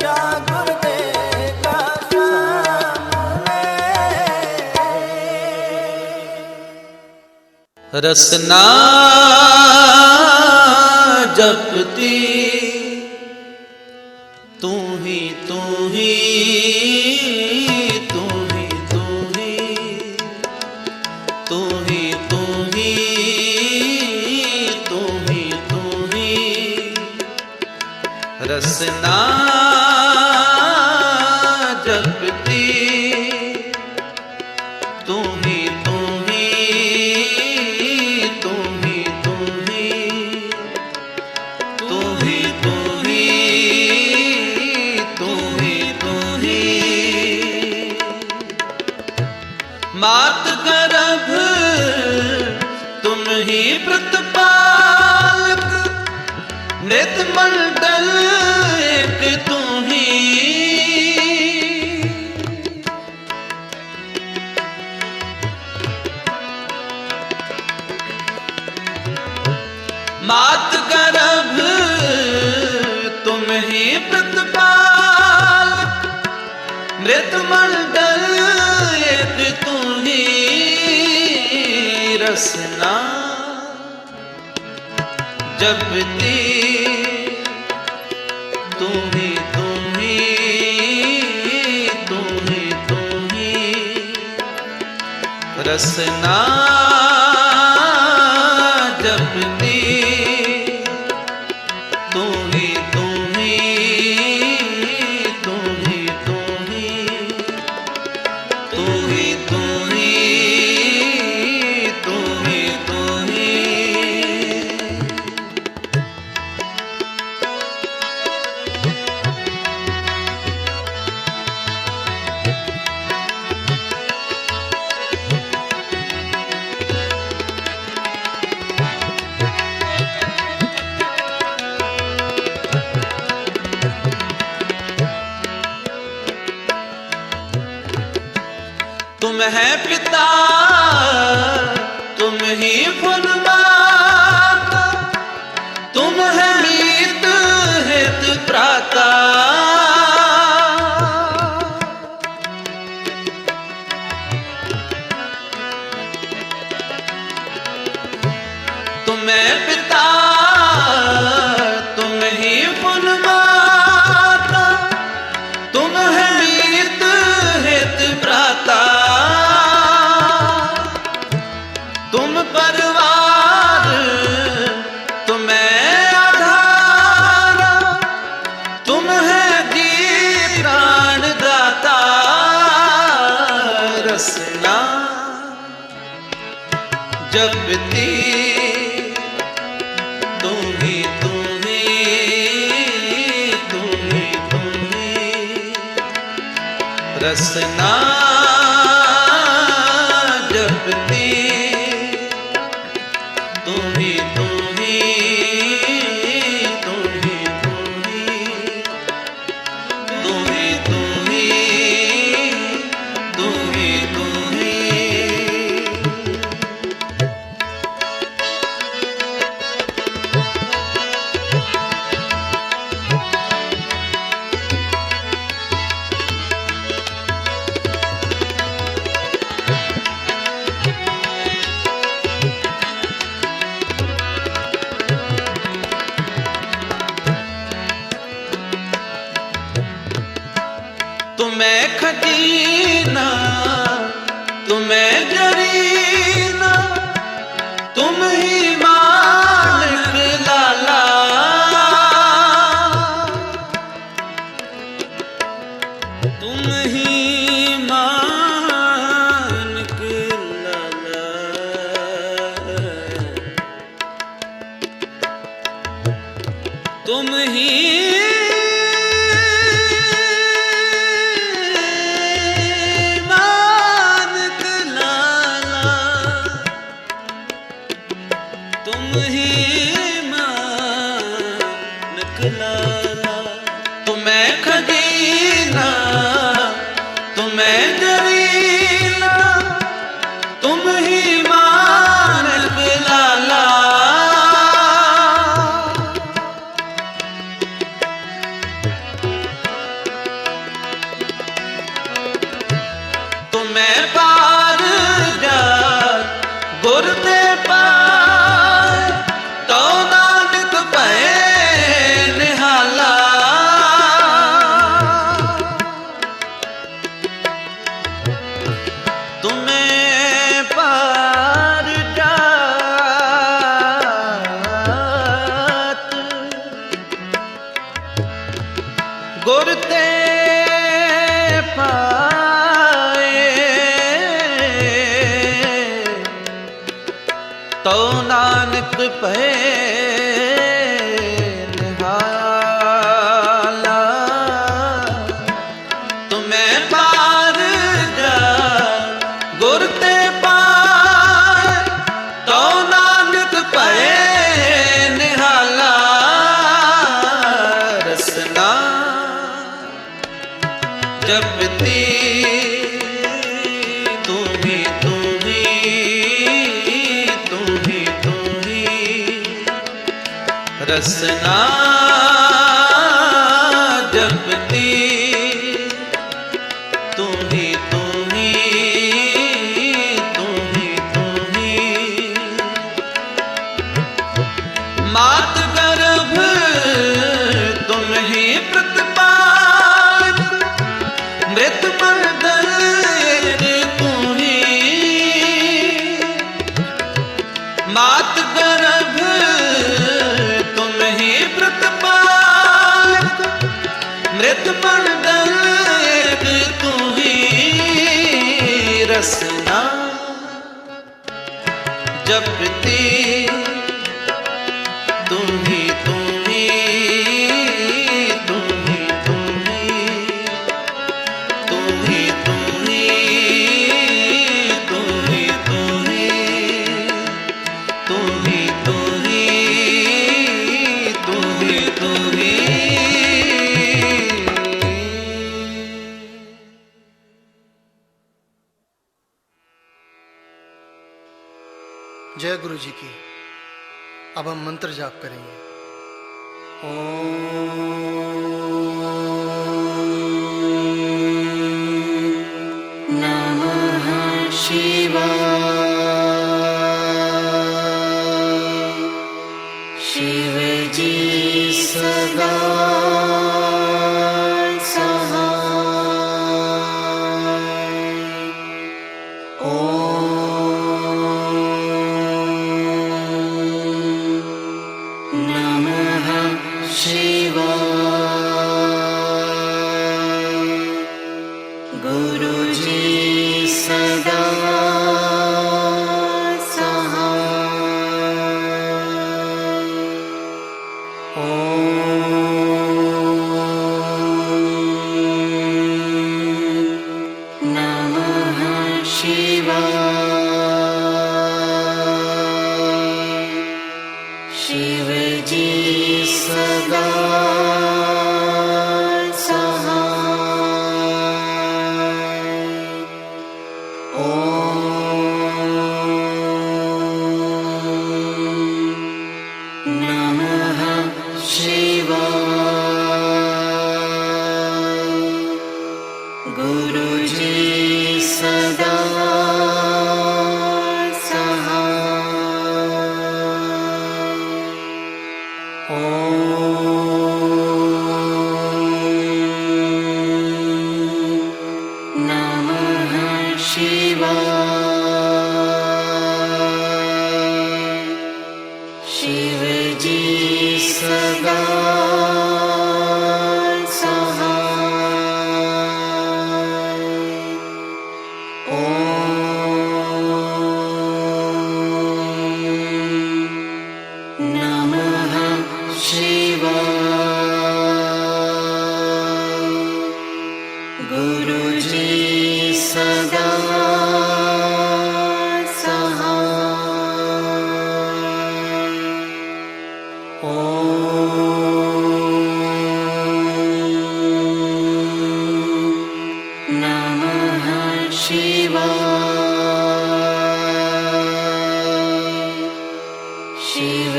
जा गुरदे का सामने। रसना जपती तू ही तू ही तू ही तू ही तू ही तू ही तू ही तू ही रसना जपती तू ही तू ही तू ही तू ही तू ही मात गर्भ तुम ही प्रतिपालक, नृत मंडल एक तू ही। मात गर्भ तुम ही प्रतिपालक, नृत मंडल एक तू ही। रसना जपती तू ही तू ही तू ही तू ही। रसना जपती तू ही तू ही तू ही तू ही तू ही तू ही तू ही तू ही। तुम है पिता तुम ही फुलमाता, तुम है मीत हित प्राता। तुम है पिता तुम ही फुलमाता, तुम है मीत हित प्राता। तुम परिवार तुम्हें आधार, तुम है जी प्राण दाता। रसना जपती तू ही तू ही तू ही तू ही। रसना जपती तू ही तू ही तू ही तू ही तू ही तू ही तू ही तू ही। तुम्हें खजीना तुम्हें जरीना, तुम ही मालिक लाला। तुम ही मालिक लाला। तुम ही तुम ही मालिक लाला। तुम्हें खजीना तुम्हें जरीना, तुम ही मालिक लाला। तुम्हें पार जा गुर दे पाए, तो नानक भय निहाला। तुम्हें पार जात गुर ते पाए, तो नानक भय निहाला। तुम्हें पार जा गुर रसना जपती तू ही तू ही तू ही तू ही मात गर्भ तुम ही प्रतिपाल मृत मर्दन तू ही मात गर्भ तुम ही प्रतिपाल मृत मर्दन तू ही रसना जपती तू ही तू ही तू ही तू ही तू ही तू ही तू ही तू ही तू ही तू ही तू ही तू ही जय गुरु जी की। अब हम मंत्र जाप करेंगे। नमः शिवाय। शिव जी सदा शिव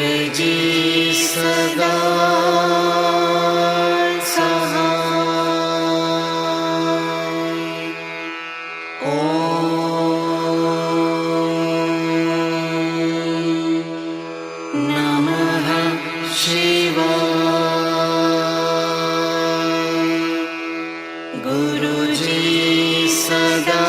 जी सदा गुरुजी सदा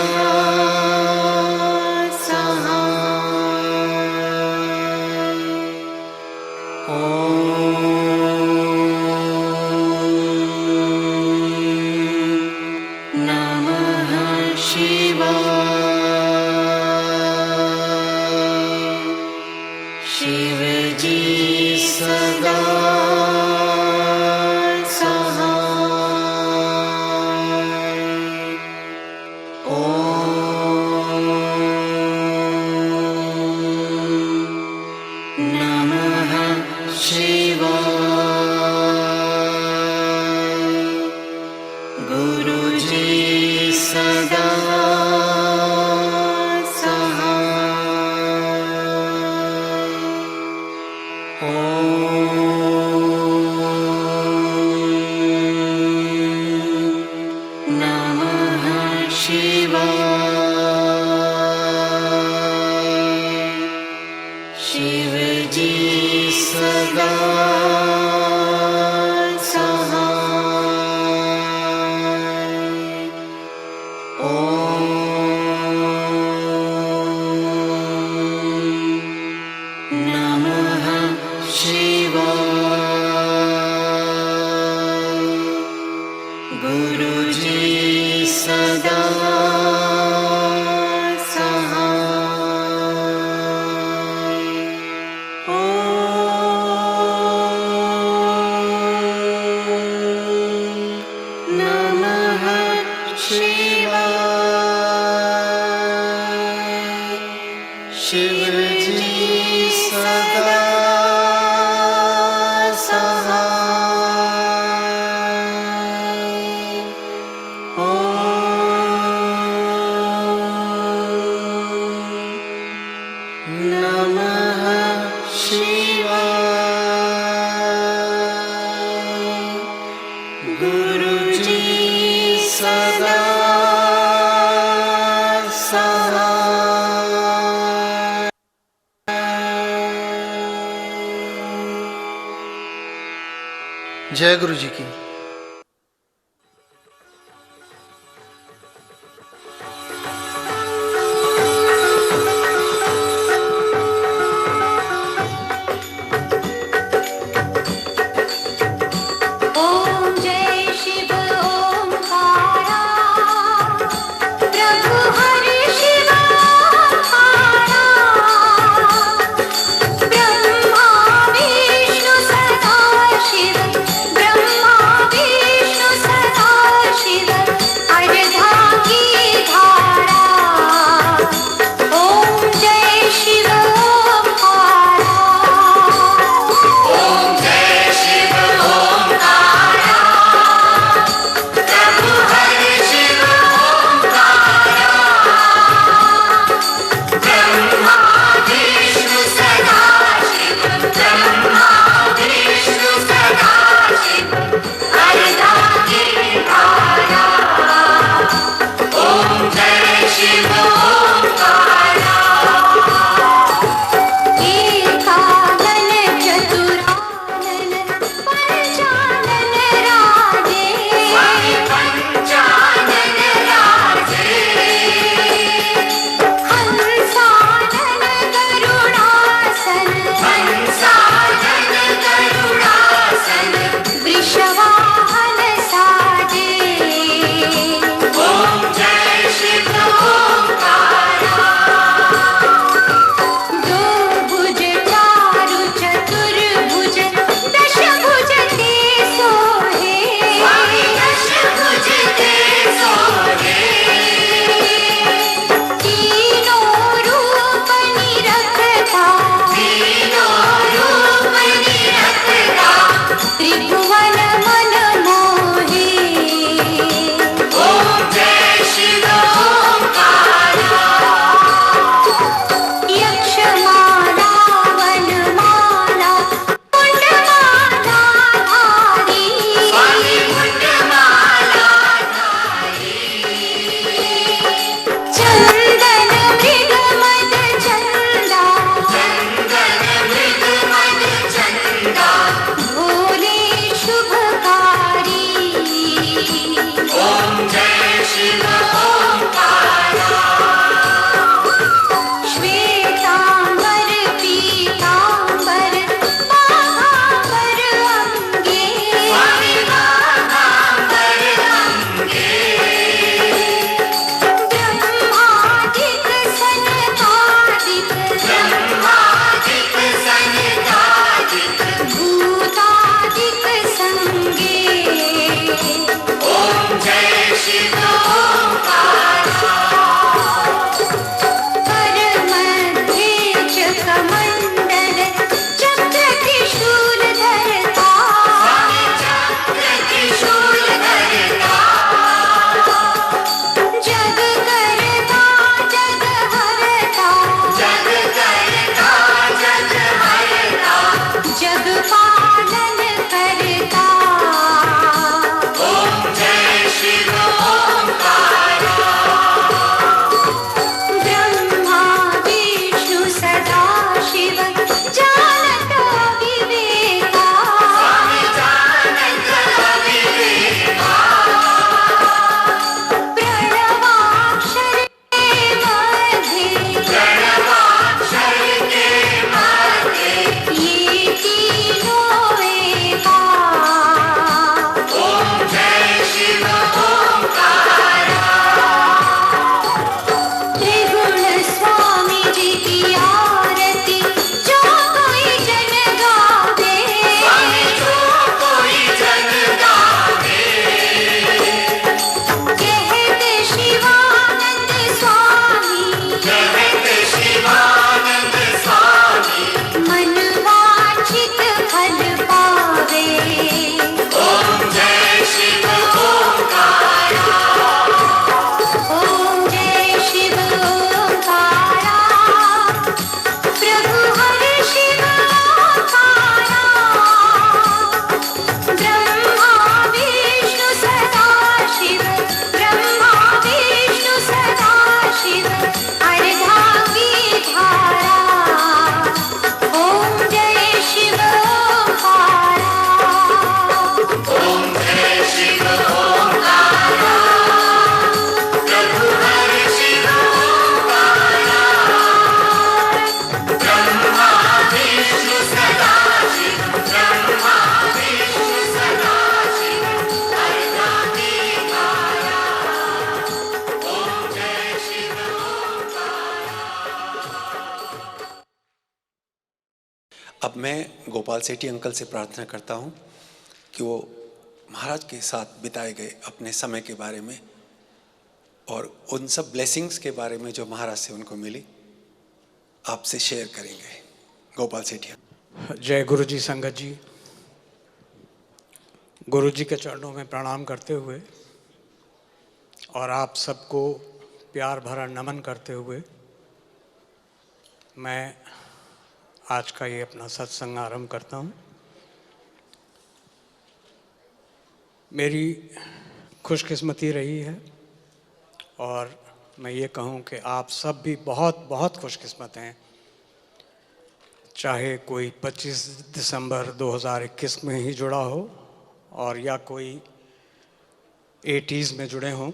शिव जी सदा सहाय। ओम नमः शिवाय। गुरुजी सदा सहाय। जय गुरु जी की। ओम जय शिव ओंकारा प्रभु हरि शिवाकारा ब्रह्मा विष्णु सदा शिव ब्रह्मा अब मैं गोपाल सेठी अंकल से प्रार्थना करता हूँ कि वो महाराज के साथ बिताए गए अपने समय के बारे में और उन सब ब्लेसिंग्स के बारे में जो महाराज से उनको मिली आपसे शेयर करेंगे। गोपाल सेठी। जय गुरु जी संगत जी, गुरु जी के चरणों में प्रणाम करते हुए और आप सबको प्यार भरा नमन करते हुए मैं आज का ये अपना सत्संग आरंभ करता हूँ। मेरी खुशकिस्मती रही है और मैं ये कहूँ कि आप सब भी बहुत बहुत खुशकिस्मत हैं, चाहे कोई 25 दिसंबर 2021 में ही जुड़ा हो और या कोई 80s में जुड़े हों।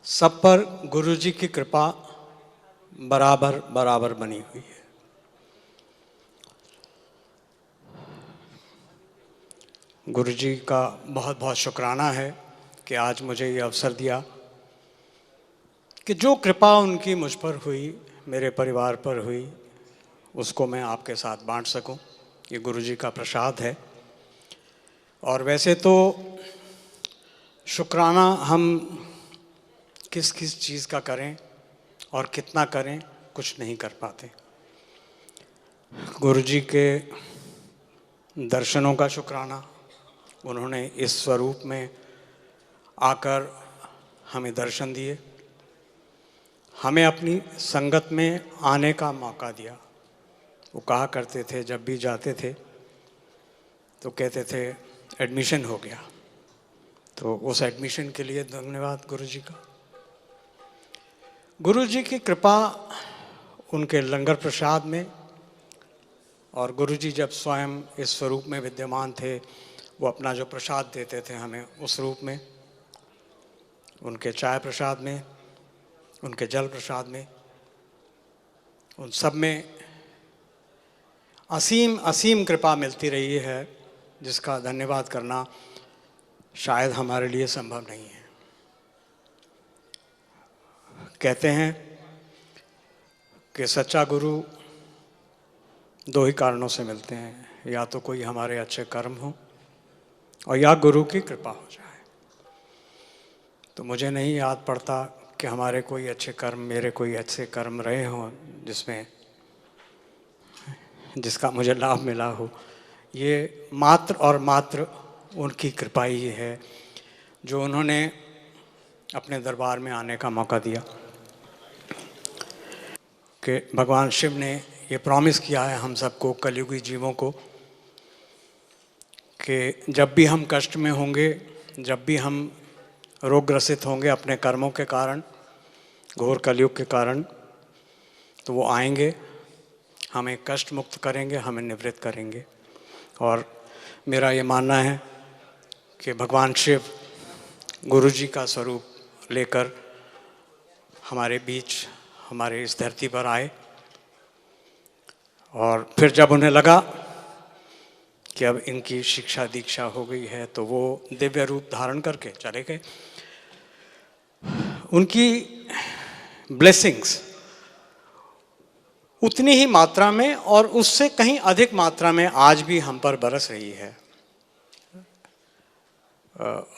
सब पर गुरु जी की कृपा बराबर बराबर बनी हुई है। गुरु जी का बहुत बहुत शुक्राना है कि आज मुझे ये अवसर दिया कि जो कृपा उनकी मुझ पर हुई, मेरे परिवार पर हुई, उसको मैं आपके साथ बांट सकूं। ये गुरु जी का प्रसाद है। और वैसे तो शुक्राना हम किस किस चीज़ का करें और कितना करें कुछ नहीं कर पाते। गुरु जी के दर्शनों का शुक्राना, उन्होंने इस स्वरूप में आकर हमें दर्शन दिए, हमें अपनी संगत में आने का मौका दिया। वो कहा करते थे जब भी जाते थे तो कहते थे एडमिशन हो गया, तो उस एडमिशन के लिए धन्यवाद गुरु जी का। गुरु जी की कृपा उनके लंगर प्रसाद में, और गुरु जी जब स्वयं इस स्वरूप में विद्यमान थे वो अपना जो प्रसाद देते थे हमें उस रूप में, उनके चाय प्रसाद में, उनके जल प्रसाद में, उन सब में असीम असीम कृपा मिलती रही है, जिसका धन्यवाद करना शायद हमारे लिए संभव नहीं है। कहते हैं कि सच्चा गुरु दो ही कारणों से मिलते हैं, या तो कोई हमारे अच्छे कर्म हो और या गुरु की कृपा हो जाए। तो मुझे नहीं याद पड़ता कि हमारे कोई अच्छे कर्म, मेरे कोई अच्छे कर्म रहे हों जिसका मुझे लाभ मिला हो। ये मात्र और मात्र उनकी कृपा ही है जो उन्होंने अपने दरबार में आने का मौका दिया। कि भगवान शिव ने ये प्रॉमिस किया है हम सबको, कलयुगी जीवों को, कि जब भी हम कष्ट में होंगे, जब भी हम रोगग्रसित होंगे अपने कर्मों के कारण, घोर कलयुग के कारण, तो वो आएंगे, हमें कष्ट मुक्त करेंगे, हमें निवृत्त करेंगे। और मेरा ये मानना है कि भगवान शिव गुरु जी का स्वरूप लेकर हमारे बीच, हमारे इस धरती पर आए, और फिर जब उन्हें लगा कि अब इनकी शिक्षा दीक्षा हो गई है तो वो दिव्य रूप धारण करके चले गए। उनकी ब्लेसिंग्स उतनी ही मात्रा में और उससे कहीं अधिक मात्रा में आज भी हम पर बरस रही है।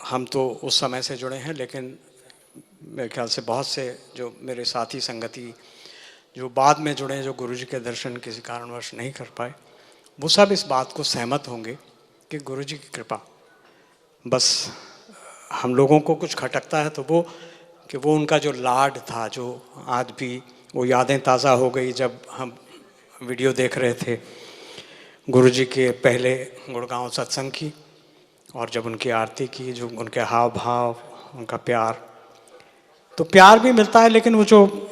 हम तो उस समय से जुड़े हैं, लेकिन मेरे ख्याल से बहुत से जो मेरे साथी संगति जो बाद में जुड़े, जो गुरु जी के दर्शन किसी कारणवश नहीं कर पाए, वो सब इस बात को सहमत होंगे कि गुरु जी की कृपा, बस हम लोगों को कुछ खटकता है तो वो कि वो उनका जो लाड था, जो आज भी वो यादें ताज़ा हो गई जब हम वीडियो देख रहे थे गुरु जी के पहले गुड़गांव सत्संग की, और जब उनकी आरती की, जो उनके हाव भाव, उनका प्यार, तो प्यार भी मिलता है, लेकिन वो जो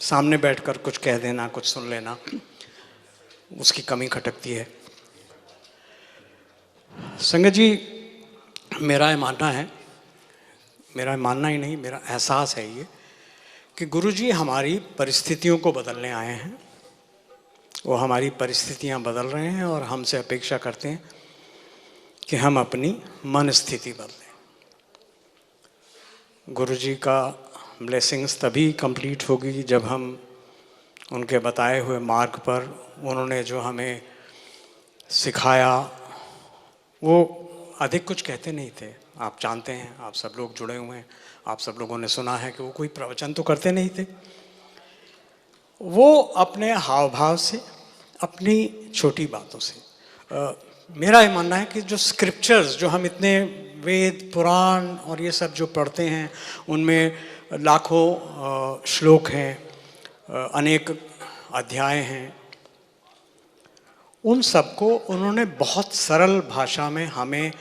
सामने बैठकर कुछ कह देना, कुछ सुन लेना, उसकी कमी खटकती है। संगत जी, मेरा ये मानना है, मेरा मानना ही नहीं, मेरा एहसास है ये कि गुरु जी हमारी परिस्थितियों को बदलने आए हैं। वो हमारी परिस्थितियां बदल रहे हैं और हमसे अपेक्षा करते हैं कि हम अपनी मन स्थिति बदलें। गुरु जी का ब्लेसिंग्स तभी कंप्लीट होगी जब हम उनके बताए हुए मार्ग पर उन्होंने जो हमें सिखाया, वो अधिक कुछ कहते नहीं थे। आप जानते हैं, आप सब लोग जुड़े हुए हैं, आप सब लोगों ने सुना है कि वो कोई प्रवचन तो करते नहीं थे। वो अपने हाव भाव से, अपनी छोटी बातों से, मेरा ये मानना है कि जो स्क्रिप्चर्स, जो हम इतने वेद पुराण और ये सब जो पढ़ते हैं, उनमें लाखों श्लोक हैं, अनेक अध्याय हैं, उन सबको उन्होंने बहुत सरल भाषा में हमें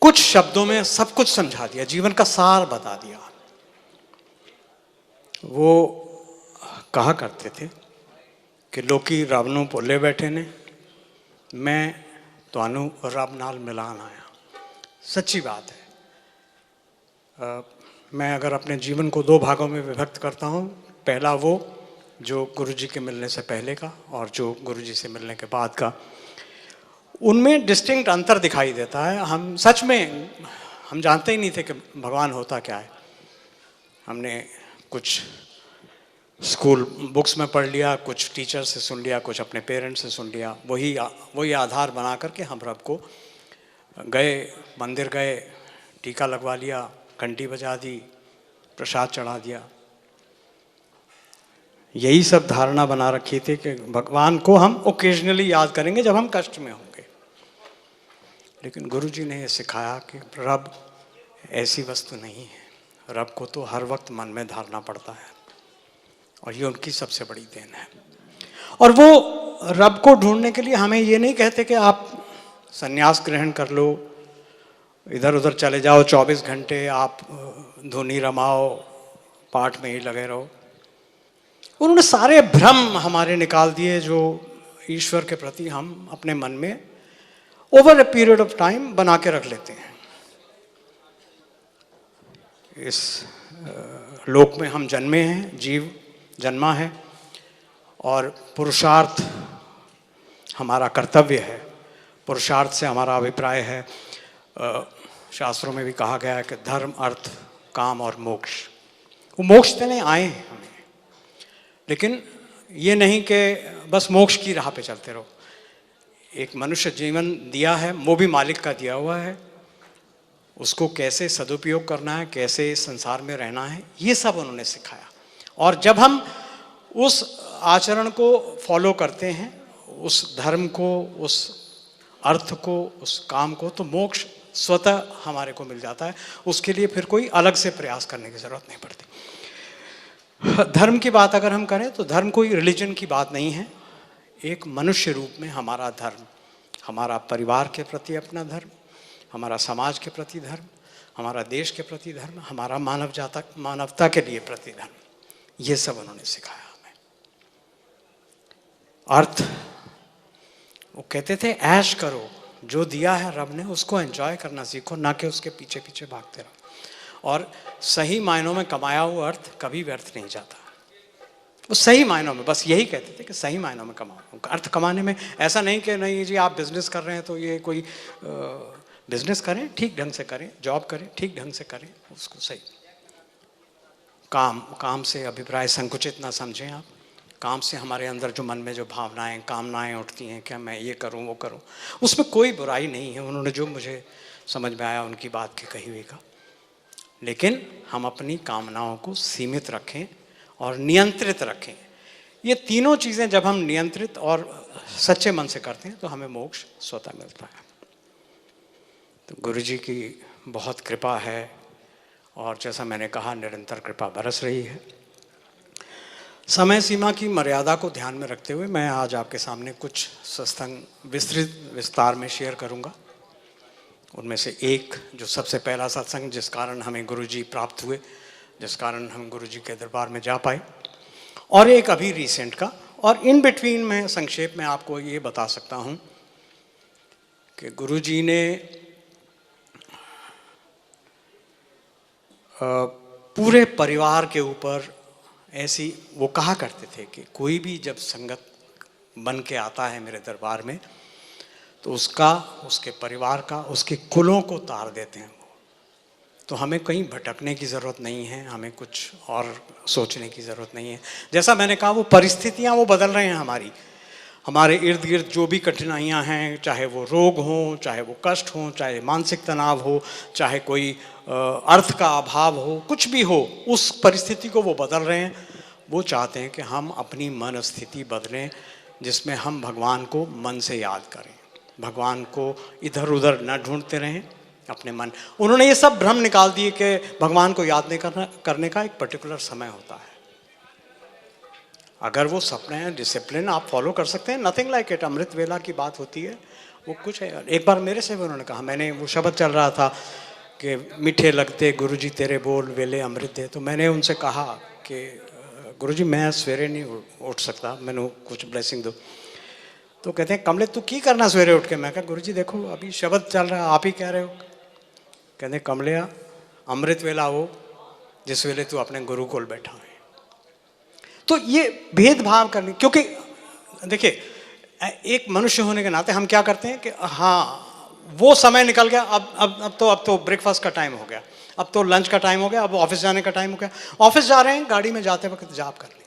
कुछ शब्दों में सब कुछ समझा दिया, जीवन का सार बता दिया। वो कहा करते थे कि लोकी रब नूं भुल्ले बैठे ने, मैं तुहानू रब नाल मिलान आया। सच्ची बात है। मैं अगर अपने जीवन को दो भागों में विभक्त करता हूँ, पहला वो जो गुरुजी के मिलने से पहले का और जो गुरुजी से मिलने के बाद का, उनमें डिस्टिंक्ट अंतर दिखाई देता है। हम सच में हम जानते ही नहीं थे कि भगवान होता क्या है। हमने कुछ स्कूल बुक्स में पढ़ लिया, कुछ टीचर से सुन लिया, कुछ अपने पेरेंट्स से सुन लिया, वही आधार बना करके हम रब को गए, मंदिर गए, टीका लगवा लिया, घंटी बजा दी, प्रसाद चढ़ा दिया। यही सब धारणा बना रखी थी कि भगवान को हम ओकेजनली याद करेंगे जब हम कष्ट में होंगे। लेकिन गुरुजी ने ये सिखाया कि रब ऐसी वस्तु नहीं है, रब को तो हर वक्त मन में धारना पड़ता है, और ये उनकी सबसे बड़ी देन है। और वो रब को ढूंढने के लिए हमें ये नहीं कहते कि आप संन्यास ग्रहण कर लो, इधर उधर चले जाओ, 24 घंटे आप धुनी रमाओ, पाठ में ही लगे रहो। उन्होंने सारे भ्रम हमारे निकाल दिए जो ईश्वर के प्रति हम अपने मन में over a period of time बना के रख लेते हैं। इस लोक में हम जन्मे हैं, जीव जन्मा है, और पुरुषार्थ हमारा कर्तव्य है। पुरुषार्थ से हमारा अभिप्राय है, शास्त्रों में भी कहा गया है कि धर्म, अर्थ, काम और मोक्ष। वो मोक्ष देने आए हैं हमें, लेकिन ये नहीं कि बस मोक्ष की राह पे चलते रहो। एक मनुष्य जीवन दिया है, वो भी मालिक का दिया हुआ है, उसको कैसे सदुपयोग करना है, कैसे संसार में रहना है, ये सब उन्होंने सिखाया। और जब हम उस आचरण को फॉलो करते हैं, उस धर्म को, उस अर्थ को, उस काम को, तो मोक्ष स्वतः हमारे को मिल जाता है। उसके लिए फिर कोई अलग से प्रयास करने की ज़रूरत नहीं पड़ती। धर्म की बात अगर हम करें तो धर्म कोई रिलीजन की बात नहीं है। एक मनुष्य रूप में हमारा धर्म, हमारा परिवार के प्रति अपना धर्म, हमारा समाज के प्रति धर्म, हमारा देश के प्रति धर्म, हमारा मानवता के लिए प्रति धर्म, ये सब उन्होंने सिखाया हमें। अर्थ, वो कहते थे ऐश करो, जो दिया है रब ने उसको एंजॉय करना सीखो, ना कि उसके पीछे पीछे भागते रहो। और सही मायनों में कमाया हुआ अर्थ कभी व्यर्थ नहीं जाता। वो सही मायनों में, बस यही कहते थे कि सही मायनों में कमाओ। अर्थ कमाने में ऐसा नहीं कि नहीं जी आप बिजनेस कर रहे हैं तो ये कोई बिजनेस करें, ठीक ढंग से करें, जॉब करें, ठीक ढंग से करें, उसको सही। काम से अभिप्राय संकुचित ना समझें आप। काम से हमारे अंदर जो मन में जो भावनाएं, कामनाएं उठती हैं कि मैं ये करूं, वो करूं, उसमें कोई बुराई नहीं है। उन्होंने जो मुझे समझ में आया उनकी बात की कही हुई का। लेकिन हम अपनी कामनाओं को सीमित रखें और नियंत्रित रखें। ये तीनों चीज़ें जब हम नियंत्रित और सच्चे मन से करते हैं तो हमें मोक्ष स्वतः मिलता है। तो गुरुजी की बहुत कृपा है, और जैसा मैंने कहा निरंतर कृपा बरस रही है। समय सीमा की मर्यादा को ध्यान में रखते हुए मैं आज आपके सामने कुछ सत्संग विस्तार में शेयर करूंगा। उनमें से एक जो सबसे पहला सत्संग जिस कारण हमें गुरुजी प्राप्त हुए, जिस कारण हम गुरुजी के दरबार में जा पाए, और एक अभी रिसेंट का। और इन बिटवीन में संक्षेप में आपको ये बता सकता हूँ कि गुरुजी ने पूरे परिवार के ऊपर ऐसी, वो कहा करते थे कि कोई भी जब संगत बन के आता है मेरे दरबार में तो उसका, उसके परिवार का, उसके कुलों को तार देते हैं वो। तो हमें कहीं भटकने की ज़रूरत नहीं है, हमें कुछ और सोचने की ज़रूरत नहीं है। जैसा मैंने कहा, वो परिस्थितियाँ वो बदल रहे हैं हमारे इर्द गिर्द जो भी कठिनाइयाँ हैं, चाहे वो रोग हों, चाहे वो कष्ट हों, चाहे मानसिक तनाव हो, चाहे कोई अर्थ का अभाव हो, कुछ भी हो, उस परिस्थिति को वो बदल रहे हैं। वो चाहते हैं कि हम अपनी मन स्थिति बदलें, जिसमें हम भगवान को मन से याद करें, भगवान को इधर उधर न ढूंढते रहें अपने मन। उन्होंने ये सब भ्रम निकाल दिए कि भगवान को याद नहीं करने का एक पर्टिकुलर समय होता है। अगर वो सपने हैं, डिसिप्लिन आप फॉलो कर सकते हैं, नथिंग लाइक इट। अमृत वेला की बात होती है, वो कुछ है। एक बार मेरे से भी उन्होंने कहा, मैंने वो शब्द चल रहा था कि मीठे लगते गुरुजी तेरे बोल वेले अमृत दे, तो मैंने उनसे कहा कि गुरुजी मैं सवेरे नहीं उठ सकता, मैंने कुछ ब्लेसिंग दो। तो कहते हैं कमले तू की करना सवेरे उठ के? मैं कहा गुरुजी देखो अभी शब्द चल रहा है, आप ही कह रहे हो। कहते हैं कमले अमृत वेला हो जिस वेले तू अपने गुरु कोल बैठा है। तो ये भेदभाव करने, क्योंकि देखिए एक मनुष्य होने के नाते हम क्या करते हैं कि हाँ वो समय निकल गया, अब तो ब्रेकफास्ट का टाइम हो गया, अब तो लंच का टाइम हो गया, अब ऑफिस जाने का टाइम हो गया। ऑफिस जा रहे हैं, गाड़ी में जाते वक्त जाप कर लें,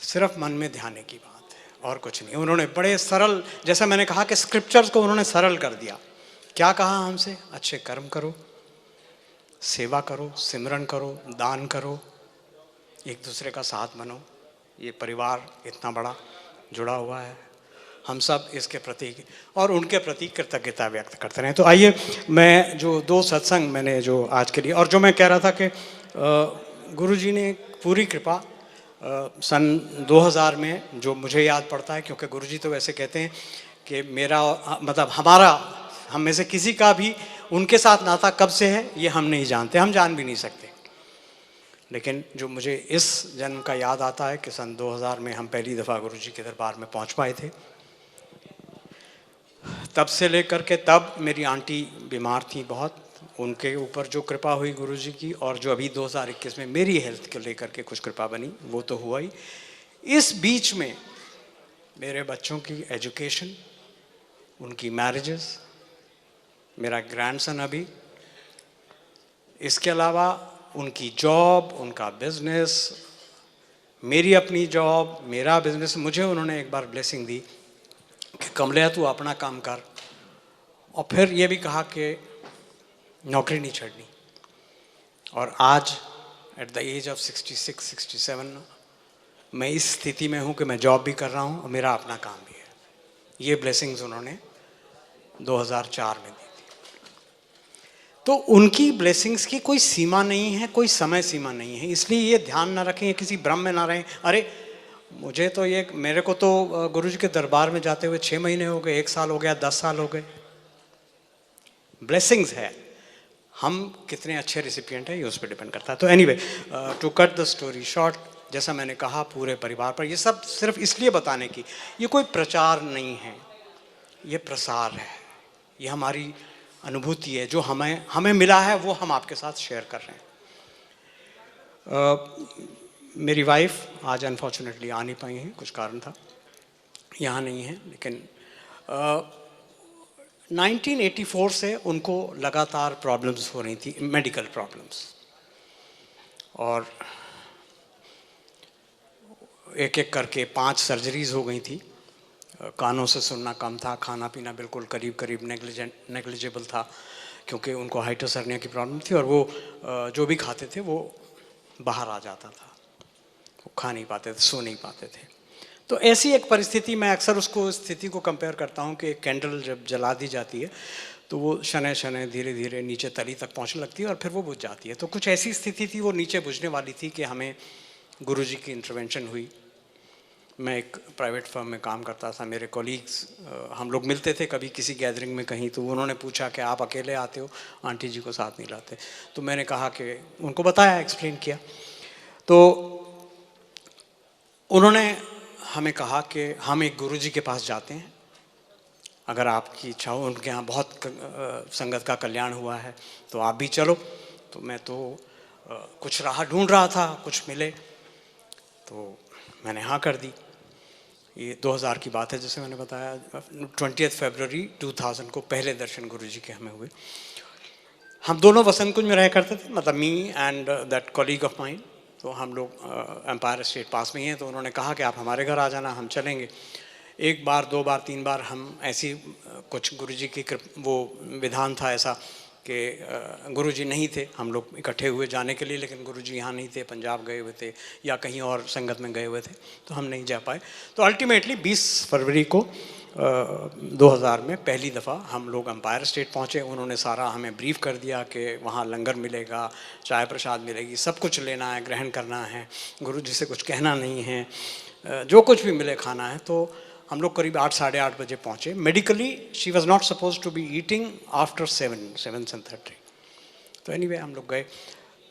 सिर्फ मन में ध्यान की बात है और कुछ नहीं। उन्होंने बड़े सरल, जैसा मैंने कहा कि स्क्रिप्चर्स को उन्होंने सरल कर दिया। क्या कहा हमसे? अच्छे कर्म करो, सेवा करो, सिमरन करो, दान करो, एक दूसरे का साथ बनो। ये परिवार इतना बड़ा जुड़ा हुआ है, हम सब इसके प्रति और उनके प्रति कृतज्ञता व्यक्त करते रहे। तो आइए, मैं जो 2 सत्संग मैंने जो आज के लिए, और जो मैं कह रहा था कि गुरुजी ने पूरी कृपा सन 2000 में, जो मुझे याद पड़ता है, क्योंकि गुरुजी तो वैसे कहते हैं कि मेरा मतलब हमारा, हम में से किसी का भी उनके साथ नाता कब से है ये हम नहीं जानते, हम जान भी नहीं सकते। लेकिन जो मुझे इस जन्म का याद आता है कि सन 2000 में हम पहली दफ़ा गुरुजी के दरबार में पहुंच पाए थे। तब से लेकर के तब मेरी आंटी बीमार थी बहुत, उनके ऊपर जो कृपा हुई गुरुजी की, और जो अभी 2021 में मेरी हेल्थ को लेकर के कुछ कृपा बनी, वो तो हुआ ही। इस बीच में मेरे बच्चों की एजुकेशन, उनकी मैरिजेस, मेरा ग्रैंडसन अभी, इसके अलावा उनकी जॉब, उनका बिजनेस, मेरी अपनी जॉब, मेरा बिजनेस। मुझे उन्होंने एक बार ब्लेसिंग दी कि कमलिया तू अपना काम कर, और फिर ये भी कहा कि नौकरी नहीं छोड़नी। और आज एट द एज ऑफ 66-67 मैं इस स्थिति में हूँ कि मैं जॉब भी कर रहा हूँ और मेरा अपना काम भी है। ये ब्लेसिंग्स उन्होंने 2004 में दी। तो उनकी ब्लेसिंग्स की कोई सीमा नहीं है, कोई समय सीमा नहीं है। इसलिए ये ध्यान ना रखें, किसी भ्रम में ना रहें। अरे मुझे तो ये, मेरे को तो गुरुजी के दरबार में जाते हुए 6 महीने हो गए, 1 साल हो गया, 10 साल हो गए। ब्लेसिंग्स है, हम कितने अच्छे रिसिपिएंट हैं ये उस पर डिपेंड करता है। तो anyway, to cut the story short, जैसा मैंने कहा पूरे परिवार पर, ये सब सिर्फ इसलिए बताने की, ये कोई प्रचार नहीं है, ये प्रसार है, ये हमारी अनुभूति है, जो हमें मिला है वो हम आपके साथ शेयर कर रहे हैं। मेरी वाइफ आज अनफॉर्चुनेटली आ नहीं पाई हैं, कुछ कारण था, यहाँ नहीं है। लेकिन 1984 से उनको लगातार प्रॉब्लम्स हो रही थी, मेडिकल प्रॉब्लम्स, और एक एक करके 5 सर्जरीज हो गई थी। कानों से सुनना कम था, खाना पीना बिल्कुल करीब करीब नेग्लिजिबल था, क्योंकि उनको हाइड्रोसर्निया की प्रॉब्लम थी, और वो जो भी खाते थे वो बाहर आ जाता था, वो खा नहीं पाते थे, सो नहीं पाते थे। तो ऐसी एक परिस्थिति, मैं अक्सर उसको स्थिति को कंपेयर करता हूँ कि एक कैंडल जब जला दी जाती है तो वो शनै शनै धीरे धीरे नीचे तली तक पहुँचने लगती है और फिर वो बुझ जाती है। तो कुछ ऐसी स्थिति थी, वो नीचे बुझने वाली थी कि हमें गुरुजी की इंटरवेंशन हुई। मैं एक प्राइवेट फर्म में काम करता था, मेरे कॉलीग्स, हम लोग मिलते थे कभी किसी गैदरिंग में कहीं, तो उन्होंने पूछा कि आप अकेले आते हो, आंटी जी को साथ नहीं लाते? तो मैंने कहा कि उनको बताया, एक्सप्लेन किया। तो उन्होंने हमें कहा कि हम एक गुरुजी के पास जाते हैं, अगर आपकी इच्छा हो, उनके यहाँ बहुत संगत का कल्याण हुआ है तो आप भी चलो। तो मैं तो कुछ राह ढूंढ रहा था, कुछ मिले, तो मैंने हाँ कर दी। ये 2000 की बात है, जैसे मैंने बताया। 20 फरवरी 2000 को पहले दर्शन गुरुजी के हमें हुए। हम दोनों वसंत कुंज में रह करते थे, मतलब me and that colleague of mine. तो हम लोग एम्पायर स्टेट पास में ही हैं, तो उन्होंने कहा कि आप हमारे घर आ जाना, हम चलेंगे। एक बार, दो बार, तीन बार हम ऐसी कुछ गुरुजी की वो विधान था ऐसा कि गुरुजी नहीं थे, हम लोग इकट्ठे हुए जाने के लिए, लेकिन गुरुजी यहाँ नहीं थे, पंजाब गए हुए थे या कहीं और संगत में गए हुए थे, तो हम नहीं जा पाए। तो अल्टीमेटली 20 फरवरी को 2000 में पहली दफ़ा हम लोग एम्पायर स्टेट पहुँचे। उन्होंने सारा हमें ब्रीफ कर दिया कि वहाँ लंगर मिलेगा, चाय प्रसाद मिलेगी, सब कुछ लेना है, ग्रहण करना है, गुरुजी से कुछ कहना नहीं है, जो कुछ भी मिले खाना है। तो हम लोग करीब 8 साढ़े 8 बजे पहुँचे। Medically she was not suppose to be eating after 7:30। तो एनीवे हम लोग गए।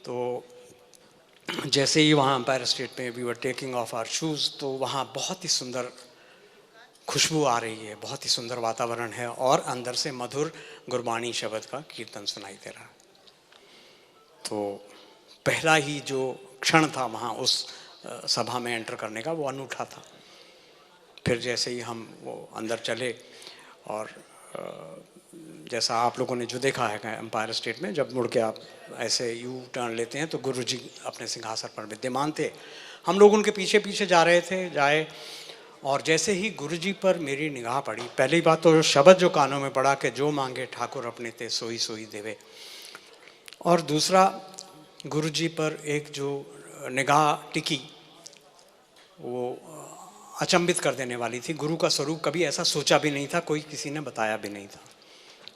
तो जैसे ही वहाँ एम्पायर स्टेट में we were taking off our shoes, तो वहाँ बहुत ही सुंदर खुशबू आ रही है, बहुत ही सुंदर वातावरण है, और अंदर से मधुर गुरबाणी शब्द का कीर्तन सुनाई दे रहा है। तो पहला ही जो क्षण था वहाँ उस सभा में एंटर करने का, वो अनूठा था। फिर जैसे ही हम वो अंदर चले, और जैसा आप लोगों ने जो देखा है एम्पायर स्टेट में, जब मुड़ के आप ऐसे यू टर्न लेते हैं तो गुरुजी अपने सिंहासन पर विद्यमान थे। हम लोग उनके पीछे पीछे जा रहे थे, और जैसे ही गुरुजी पर मेरी निगाह पड़ी, पहली बात तो शब्द जो कानों में पड़ा कि जो मांगे ठाकुर अपने ते सोई सोई देवे, और दूसरा गुरुजी पर एक जो निगाह टिकी वो अचंभित कर देने वाली थी। गुरु का स्वरूप कभी ऐसा सोचा भी नहीं था, कोई किसी ने बताया भी नहीं था।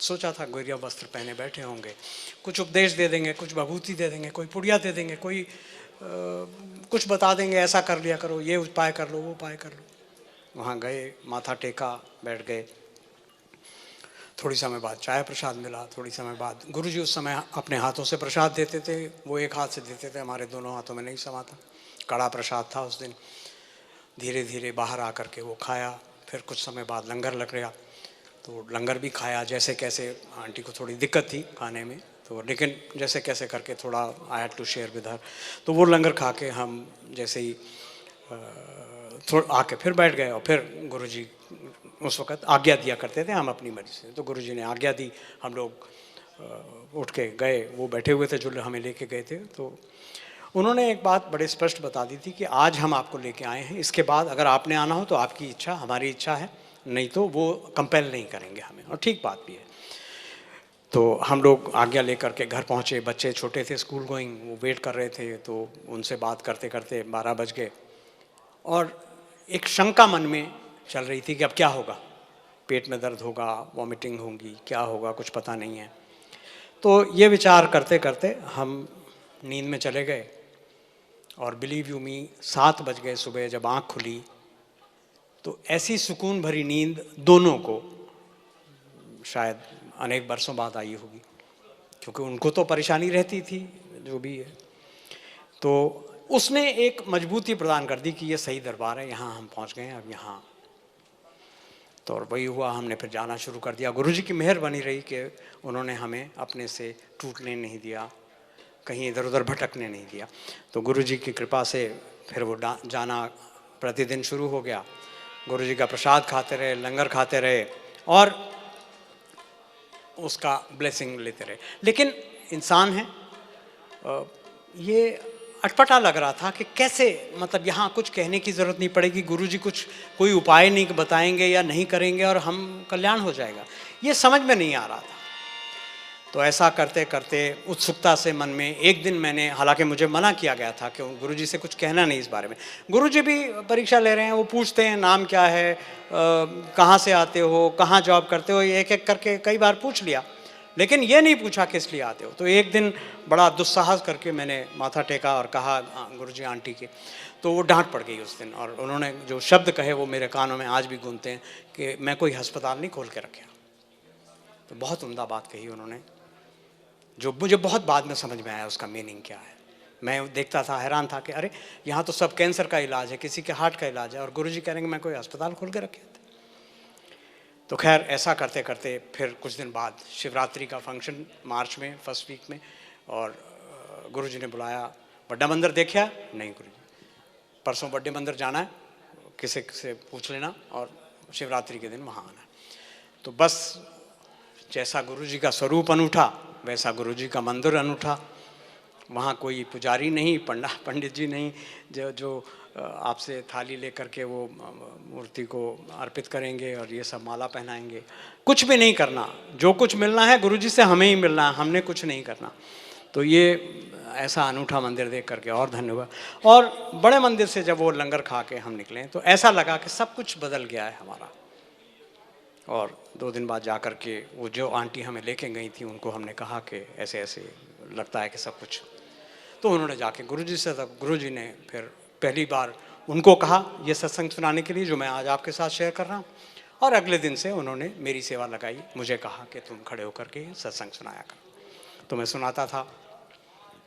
सोचा था गुरिया वस्त्र पहने बैठे होंगे, कुछ उपदेश दे देंगे, कुछ भभूति दे देंगे, कोई पुड़िया दे देंगे, कोई कुछ बता देंगे, ऐसा कर लिया करो, ये उपाय कर लो, वो उपाय कर लो। वहाँ गए, माथा टेका, बैठ गए। थोड़ी समय बाद चाय प्रसाद मिला। थोड़ी समय बाद गुरुजी उस समय अपने हाथों से प्रसाद देते थे, वो एक हाथ से देते थे, हमारे दोनों हाथों में नहीं समा था। कड़ा प्रसाद था उस दिन। धीरे धीरे बाहर आकर के वो खाया। फिर कुछ समय बाद लंगर लग गया, तो लंगर भी खाया। जैसे कैसे, आंटी को थोड़ी दिक्कत थी खाने में, तो लेकिन जैसे कैसे करके थोड़ा I had to share with her, तो वो लंगर खा के हम जैसे ही थोड़ा आके फिर बैठ गए। और फिर गुरुजी उस वक़्त आज्ञा दिया करते थे, हम अपनी मर्ज़ी से, तो गुरुजी ने आज्ञा दी। हम लोग उठ के गए, वो बैठे हुए थे जो हमें लेके गए थे। तो उन्होंने एक बात बड़े स्पष्ट बता दी थी कि आज हम आपको लेके आए हैं, इसके बाद अगर आपने आना हो तो आपकी इच्छा, हमारी इच्छा है, नहीं तो वो कंपेल नहीं करेंगे हमें। और ठीक बात भी है। तो हम लोग आज्ञा लेकर के घर पहुँचे। बच्चे छोटे थे, स्कूल गोइंग, वो वेट कर रहे थे। तो उनसे बात करते करते 12 बज गए, और एक शंका मन में चल रही थी कि अब क्या होगा, पेट में दर्द होगा, वॉमिटिंग होगी, क्या होगा, कुछ पता नहीं है। तो ये विचार करते करते हम नींद में चले गए। और बिलीव यू मी, 7 बज गए सुबह जब आँख खुली, तो ऐसी सुकून भरी नींद दोनों को शायद अनेक बरसों बाद आई होगी, क्योंकि उनको तो परेशानी रहती थी जो भी है। तो उसने एक मजबूती प्रदान कर दी कि ये सही दरबार है, यहाँ हम पहुँच गए हैं, अब यहाँ। तो और वही हुआ, हमने फिर जाना शुरू कर दिया। गुरुजी की मेहर बनी रही कि उन्होंने हमें अपने से टूटने नहीं दिया, कहीं इधर उधर भटकने नहीं दिया। तो गुरुजी की कृपा से फिर वो जाना प्रतिदिन शुरू हो गया। गुरुजी का प्रसाद खाते रहे, लंगर खाते रहे, और उसका ब्लेसिंग लेते रहे। लेकिन इंसान है, ये अटपटा लग रहा था कि कैसे, मतलब यहाँ कुछ कहने की ज़रूरत नहीं पड़ेगी, गुरुजी कुछ कोई उपाय नहीं बताएंगे या नहीं करेंगे और हम कल्याण हो जाएगा, ये समझ में नहीं आ रहा था। तो ऐसा करते करते उत्सुकता से मन में एक दिन मैंने, हालांकि मुझे मना किया गया था कि गुरुजी से कुछ कहना नहीं इस बारे में। गुरुजी भी परीक्षा ले रहे हैं, वो पूछते हैं नाम क्या है, कहाँ से आते हो, कहाँ जॉब करते हो, एक एक करके कई बार पूछ लिया, लेकिन ये नहीं पूछा किस लिए आते हो। तो एक दिन बड़ा दुस्साहस करके मैंने माथा टेका और कहा गुरुजी आंटी के, तो वो डांट पड़ गई उस दिन। और उन्होंने जो शब्द कहे वो मेरे कानों में आज भी गूंजते हैं कि मैं कोई अस्पताल नहीं खोल के रखा। तो बहुत उम्दा बात कही उन्होंने, जो मुझे बहुत बाद में समझ में आया उसका मीनिंग क्या है। मैं देखता था, हैरान था कि अरे यहाँ तो सब कैंसर का इलाज है, किसी के हार्ट का इलाज है, और गुरुजी कह रहे हैं मैं कोई अस्पताल खोल के रखे थे। तो खैर ऐसा करते करते फिर कुछ दिन बाद शिवरात्रि का फंक्शन मार्च में, फर्स्ट वीक में, और गुरुजी ने बुलाया, बड्डा मंदिर देखा? नहीं गुरुजी, परसों बड्डे मंदिर जाना है, किसी से पूछ लेना, और शिवरात्रि के दिन वहाँ आना है। तो बस जैसा गुरुजी का स्वरूप अनूठा, वैसा गुरुजी का मंदिर अनूठा, वहाँ कोई पुजारी नहीं, पंडित जी नहीं जो आपसे थाली लेकर के वो मूर्ति को अर्पित करेंगे और ये सब माला पहनाएंगे। कुछ भी नहीं करना, जो कुछ मिलना है गुरुजी से हमें ही मिलना है, हमने कुछ नहीं करना। तो ये ऐसा अनूठा मंदिर देख करके और धन्य हुआ। और बड़े मंदिर से जब वो लंगर खा के हम निकले तो ऐसा लगा कि सब कुछ बदल गया है हमारा। और 2 दिन बाद जा कर के वो जो आंटी हमें लेके गई थी उनको हमने कहा कि ऐसे ऐसे लगता है कि सब कुछ, तो उन्होंने जाके गुरुजी से, तब गुरुजी ने फिर पहली बार उनको कहा ये सत्संग सुनाने के लिए जो मैं आज आपके साथ शेयर कर रहा हूँ। और अगले दिन से उन्होंने मेरी सेवा लगाई, मुझे कहा कि तुम खड़े होकर के सत्संग सुनाया कर। तो मैं सुनाता था।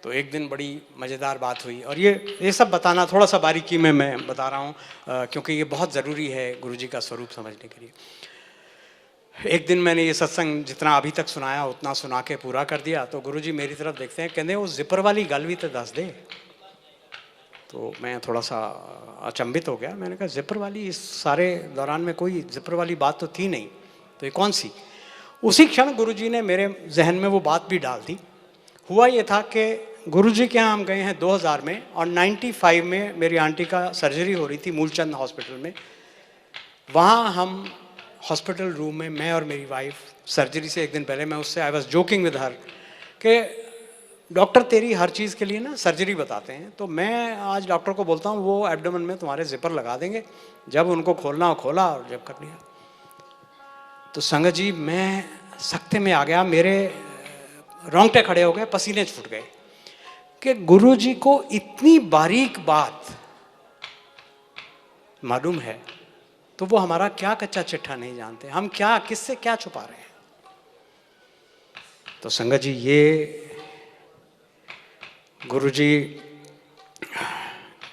तो एक दिन बड़ी मज़ेदार बात हुई, और ये सब बताना थोड़ा सा बारीकी में मैं बता रहा हूँ क्योंकि ये बहुत ज़रूरी है गुरुजी का स्वरूप समझने के लिए। एक दिन मैंने ये सत्संग जितना अभी तक सुनाया उतना सुना के पूरा कर दिया। तो गुरुजी मेरी तरफ देखते हैं, कहते वो जिपर वाली गल भी तो दस दे। तो मैं थोड़ा सा अचंभित हो गया। मैंने कहा जिपर वाली, इस सारे दौरान में कोई जिपर वाली बात तो थी नहीं, तो ये कौन सी? उसी क्षण गुरुजी ने मेरे जहन में वो बात भी डाल दी। हुआ ये था कि गुरुजी के यहाँ हम गए हैं 2000 में, और 95 में मेरी आंटी का सर्जरी हो रही थी मूलचंद हॉस्पिटल में। वहाँ हम हॉस्पिटल रूम में, मैं और मेरी वाइफ, सर्जरी से एक दिन पहले मैं उससे I was joking with her कि डॉक्टर तेरी हर चीज़ के लिए ना सर्जरी बताते हैं, तो मैं आज डॉक्टर को बोलता हूँ वो एब्डोमेन में तुम्हारे जिपर लगा देंगे, जब उनको खोलना हो खोला और जब कर लिया। तो संगत जी मैं सख्ते में आ गया, मेरे रोंगटे खड़े हो गए, पसीने छूट गए कि गुरुजी को इतनी बारीक बात मालूम है तो वो हमारा क्या कच्चा चिट्ठा नहीं जानते, हम क्या किससे क्या छुपा रहे हैं। तो संगत जी ये गुरुजी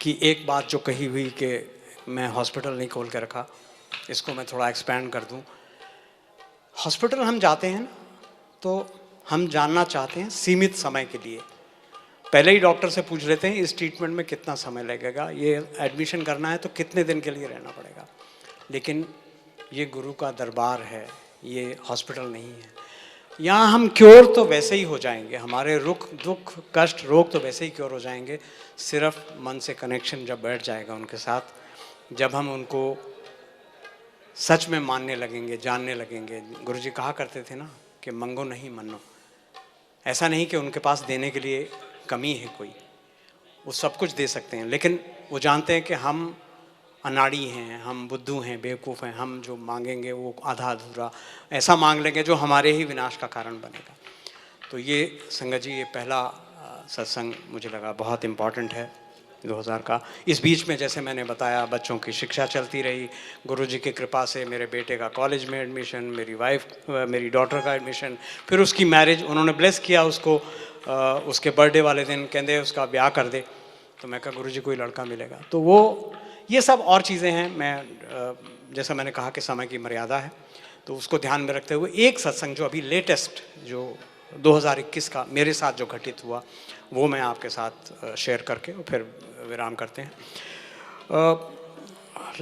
की एक बात जो कही हुई कि मैं हॉस्पिटल नहीं खोल के रखा, इसको मैं थोड़ा एक्सपैंड कर दूं। हॉस्पिटल हम जाते हैं ना, तो हम जानना चाहते हैं सीमित समय के लिए। पहले ही डॉक्टर से पूछ लेते हैं इस ट्रीटमेंट में कितना समय लगेगा, ये एडमिशन करना है तो कितने दिन के लिए रहना पड़ेगा। लेकिन ये गुरु का दरबार है, ये हॉस्पिटल नहीं है। यहाँ हम क्योर तो वैसे ही हो जाएंगे, हमारे रुख दुख कष्ट रोग तो वैसे ही क्योर हो जाएंगे, सिर्फ मन से कनेक्शन जब बैठ जाएगा उनके साथ, जब हम उनको सच में मानने लगेंगे, जानने लगेंगे। गुरुजी कहा करते थे ना कि मंगो नहीं मनो। ऐसा नहीं कि उनके पास देने के लिए कमी है कोई, वो सब कुछ दे सकते हैं, लेकिन वो जानते हैं कि हम अनाड़ी हैं, हम बुद्धू हैं, बेवकूफ़ हैं, हम जो मांगेंगे वो आधा अधूरा ऐसा मांग लेंगे जो हमारे ही विनाश का कारण बनेगा। तो ये संगत जी ये पहला सत्संग मुझे लगा बहुत इम्पॉर्टेंट है 2000 का। इस बीच में जैसे मैंने बताया बच्चों की शिक्षा चलती रही, गुरुजी की कृपा से मेरे बेटे का कॉलेज में एडमिशन, मेरी डॉटर का एडमिशन, फिर उसकी मैरिज, उन्होंने ब्लेस किया उसको उसके बर्थडे वाले दिन, कहते उसका ब्याह कर दे। तो मैं कहा गुरुजी कोई लड़का मिलेगा। तो वो ये सब और चीज़ें हैं। मैं जैसा मैंने कहा कि समय की मर्यादा है, तो उसको ध्यान में रखते हुए एक सत्संग जो अभी लेटेस्ट जो 2021 का मेरे साथ जो घटित हुआ वो मैं आपके साथ शेयर करके और फिर विराम करते हैं।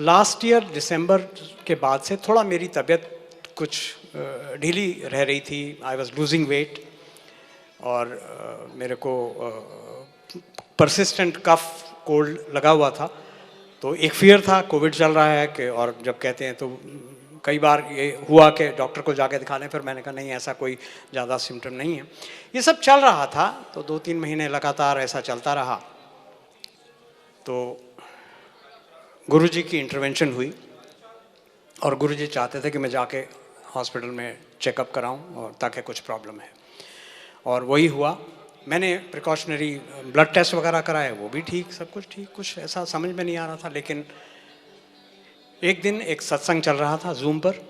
लास्ट ईयर दिसंबर के बाद से थोड़ा मेरी तबीयत कुछ ढीली रह रही थी। आई वॉज लूजिंग वेट और मेरे को परसिस्टेंट कफ कोल्ड लगा हुआ था। तो एक फियर था कोविड चल रहा है कि, और जब कहते हैं तो कई बार ये हुआ कि डॉक्टर को जाके दिखा लें, फिर मैंने कहा नहीं ऐसा कोई ज़्यादा सिम्टम नहीं है। ये सब चल रहा था, तो 2-3 महीने लगातार ऐसा चलता रहा। तो गुरुजी की इंटरवेंशन हुई और गुरुजी चाहते थे कि मैं जाके हॉस्पिटल में चेकअप कराऊं और ताकि कुछ प्रॉब्लम है, और वही हुआ। मैंने प्रिकॉशनरी ब्लड टेस्ट वगैरह कराए, वो भी ठीक, सब कुछ ठीक, कुछ ऐसा समझ में नहीं आ रहा था। लेकिन एक दिन एक सत्संग चल रहा था जूम पर,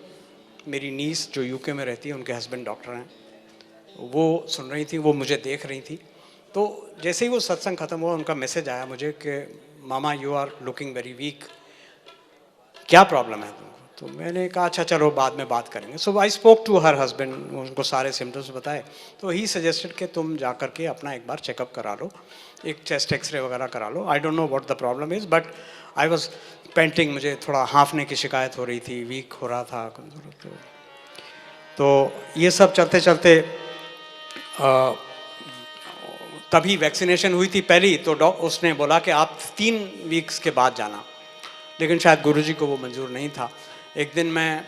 मेरी नीस जो यूके में रहती है, उनके हस्बैंड डॉक्टर हैं, वो सुन रही थी, वो मुझे देख रही थी। तो जैसे ही वो सत्संग ख़त्म हुआ, उनका मैसेज आया मुझे कि मामा you are looking very weak, क्या प्रॉब्लम है तुमको? तो मैंने कहा अच्छा चलो बाद में बात करेंगे। So I spoke to her husband, उनको सारे सिम्टम्स बताए। तो ही सजेस्टेड कि तुम जा कर के अपना एक बार चेकअप करा लो, एक चेस्ट एक्सरे वगैरह करा लो। I don't know what the problem is, but I was painting, मुझे थोड़ा हाँफने की शिकायत हो रही थी, वीक हो रहा था। तो ये सब चलते चलते तभी वैक्सीनेशन हुई थी पहली, तो उसने बोला कि आप 3 वीक्स के बाद जाना, लेकिन शायद गुरुजी को वो मंजूर नहीं था। एक दिन मैं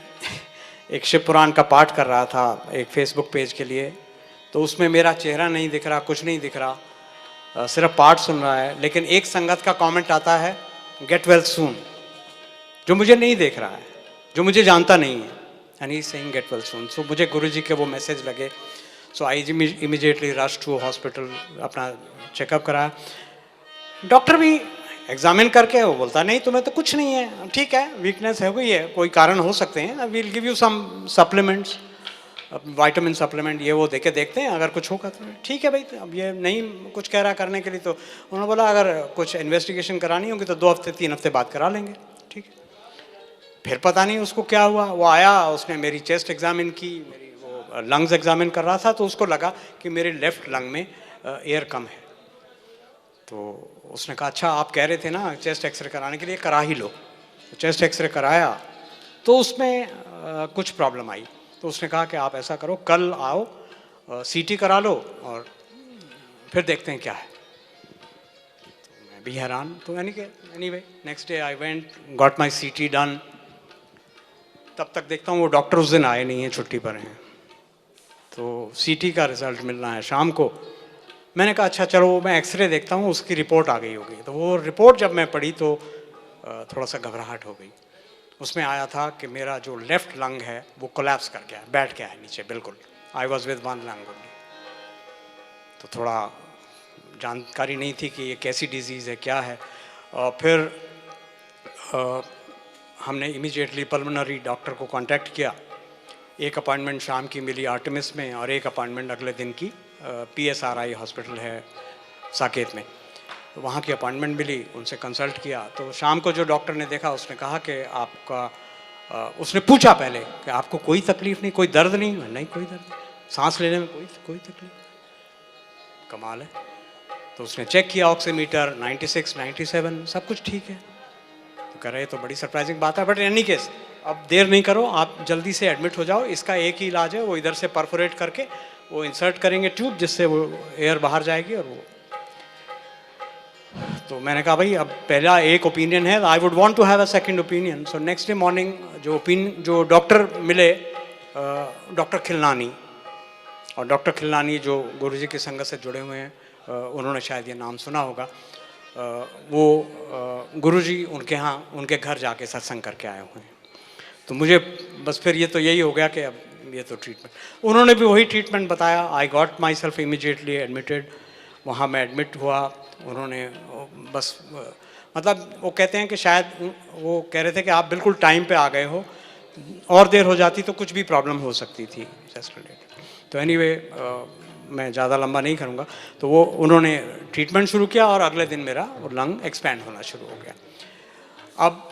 एक शिव पुराण का पाठ कर रहा था एक फेसबुक पेज के लिए, तो उसमें मेरा चेहरा नहीं दिख रहा, कुछ नहीं दिख रहा, सिर्फ पाठ सुन रहा है, लेकिन एक संगत का कमेंट आता है गेट वेल सून, जो मुझे नहीं देख रहा है, जो मुझे जानता नहीं है, and he saying get well soon. So मुझे गुरुजी के वो मैसेज लगे। So I immediately rush to hospital, अपना चेकअप कराया। डॉक्टर भी एग्जामिन करके वो बोलता नहीं तुम्हें तो कुछ नहीं है, ठीक है वीकनेस है, कोई है, कोई कारण हो सकते हैं, we'll give you some supplements, vitamin supplement ये वो देके देखते हैं, अगर कुछ होगा तो ठीक है भाई। अब ये नहीं कुछ कह रहा करने के लिए, तो उन्होंने बोला अगर कुछ इन्वेस्टिगेशन करानी होगी तो 2 हफ्ते 3 हफ्ते बाद करा लेंगे, ठीक है। फिर पता नहीं उसको क्या हुआ, वो आया, उसने मेरी चेस्ट एग्जामिन की, मेरी वो लंग्स एग्जामिन कर रहा था, तो उसको लगा कि मेरे लेफ्ट लंग में एयर कम है। तो उसने कहा अच्छा आप कह रहे थे ना चेस्ट एक्सरे कराने के लिए, करा ही लो। चेस्ट एक्सरे कराया तो उसमें कुछ प्रॉब्लम आई, तो उसने कहा कि आप ऐसा करो कल आओ, सीटी करा लो और फिर देखते हैं क्या है। तो मैं भी हैरान। तो anyway next day I went, got my सीटी डन। तब तक देखता हूँ वो डॉक्टर उस दिन आए नहीं हैं, छुट्टी पर हैं। तो सीटी का रिज़ल्ट मिलना है शाम को। मैंने कहा अच्छा चलो मैं एक्सरे देखता हूँ, उसकी रिपोर्ट आ गई होगी। तो वो रिपोर्ट जब मैं पढ़ी तो थोड़ा सा घबराहट हो गई। उसमें आया था कि मेरा जो लेफ़्ट लंग है वो कोलैप्स कर गया, बैठ गया है नीचे बिल्कुल। I was with 1 lung only. तो थोड़ा जानकारी नहीं थी कि ये कैसी डिजीज़ है, क्या है। और फिर हमने इमीडिएटली पल्मोनरी डॉक्टर को कांटेक्ट किया। एक अपॉइंटमेंट शाम की मिली आर्टेमिस में और एक अपॉइंटमेंट अगले दिन की PSRI हॉस्पिटल है साकेत में, तो वहाँ की अपॉइंटमेंट मिली, उनसे कंसल्ट किया। तो शाम को जो डॉक्टर ने देखा उसने कहा कि आपका उसने पूछा पहले कि आपको कोई तकलीफ़ नहीं, कोई दर्द नहीं? नहीं कोई दर्द नहीं, सांस लेने में कोई तकलीफ। कमाल है। तो उसने चेक किया ऑक्सीमीटर 96 97 सब कुछ ठीक है। तो कह रहे तो बड़ी सरप्राइजिंग बात है, बट एनी केस अब देर नहीं करो, आप जल्दी से एडमिट हो जाओ। इसका एक ही इलाज है, वो इधर से परफोरेट करके वो इंसर्ट करेंगे ट्यूब, जिससे वो एयर बाहर जाएगी। और वो तो मैंने कहा भाई अब पहला एक ओपिनियन है, I would want to have a second opinion. So next day morning जो डॉक्टर मिले, डॉक्टर खिलनानी, और डॉक्टर खिलनानी जो गुरुजी की संगत से जुड़े हुए हैं, उन्होंने शायद ये नाम सुना होगा। वो गुरुजी उनके यहाँ उनके घर जाके सत्संग करके आए हुए हैं। तो मुझे बस फिर ये तो यही हो गया कि अब ये तो ट्रीटमेंट, उन्होंने भी वही ट्रीटमेंट बताया। I got my self immediately admitted. वहाँ मैं एडमिट हुआ। उन्होंने बस मतलब वो कहते हैं कि शायद वो कह रहे थे कि आप बिल्कुल टाइम पे आ गए हो, और देर हो जाती तो कुछ भी प्रॉब्लम हो सकती थी चेस्ट रिलेटेड। तो एनीवे मैं ज़्यादा लंबा नहीं करूँगा। तो वो उन्होंने ट्रीटमेंट शुरू किया और अगले दिन मेरा लंग एक्सपैंड होना शुरू हो गया। अब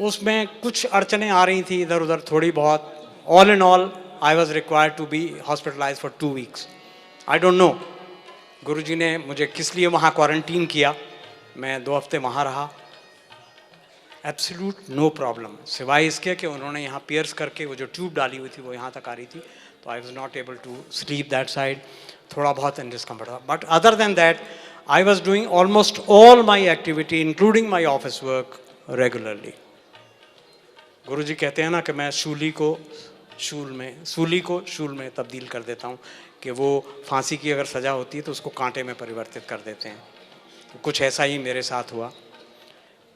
उसमें कुछ अड़चनें आ रही थी इधर उधर थोड़ी बहुत। All in all I was required to be hospitalize for 2 weeks. I don't know गुरुजी ने मुझे किस लिए वहाँ क्वारंटीन किया। मैं 2 हफ्ते वहाँ रहा, एब्सोल्यूट नो प्रॉब्लम, सिवाय इसके कि उन्होंने यहाँ पियर्स करके वो जो ट्यूब डाली हुई थी वो यहाँ तक आ रही थी, तो I was not able to sleep that side. थोड़ा बहुत इन डिस्कम्फर्ट था, but other than that I was doing almost all my activity including my office work regularly. गुरुजी कहते हैं ना कि मैं सूली को शूल में तब्दील कर देता हूँ, कि वो फांसी की अगर सज़ा होती है तो उसको कांटे में परिवर्तित कर देते हैं। तो कुछ ऐसा ही मेरे साथ हुआ।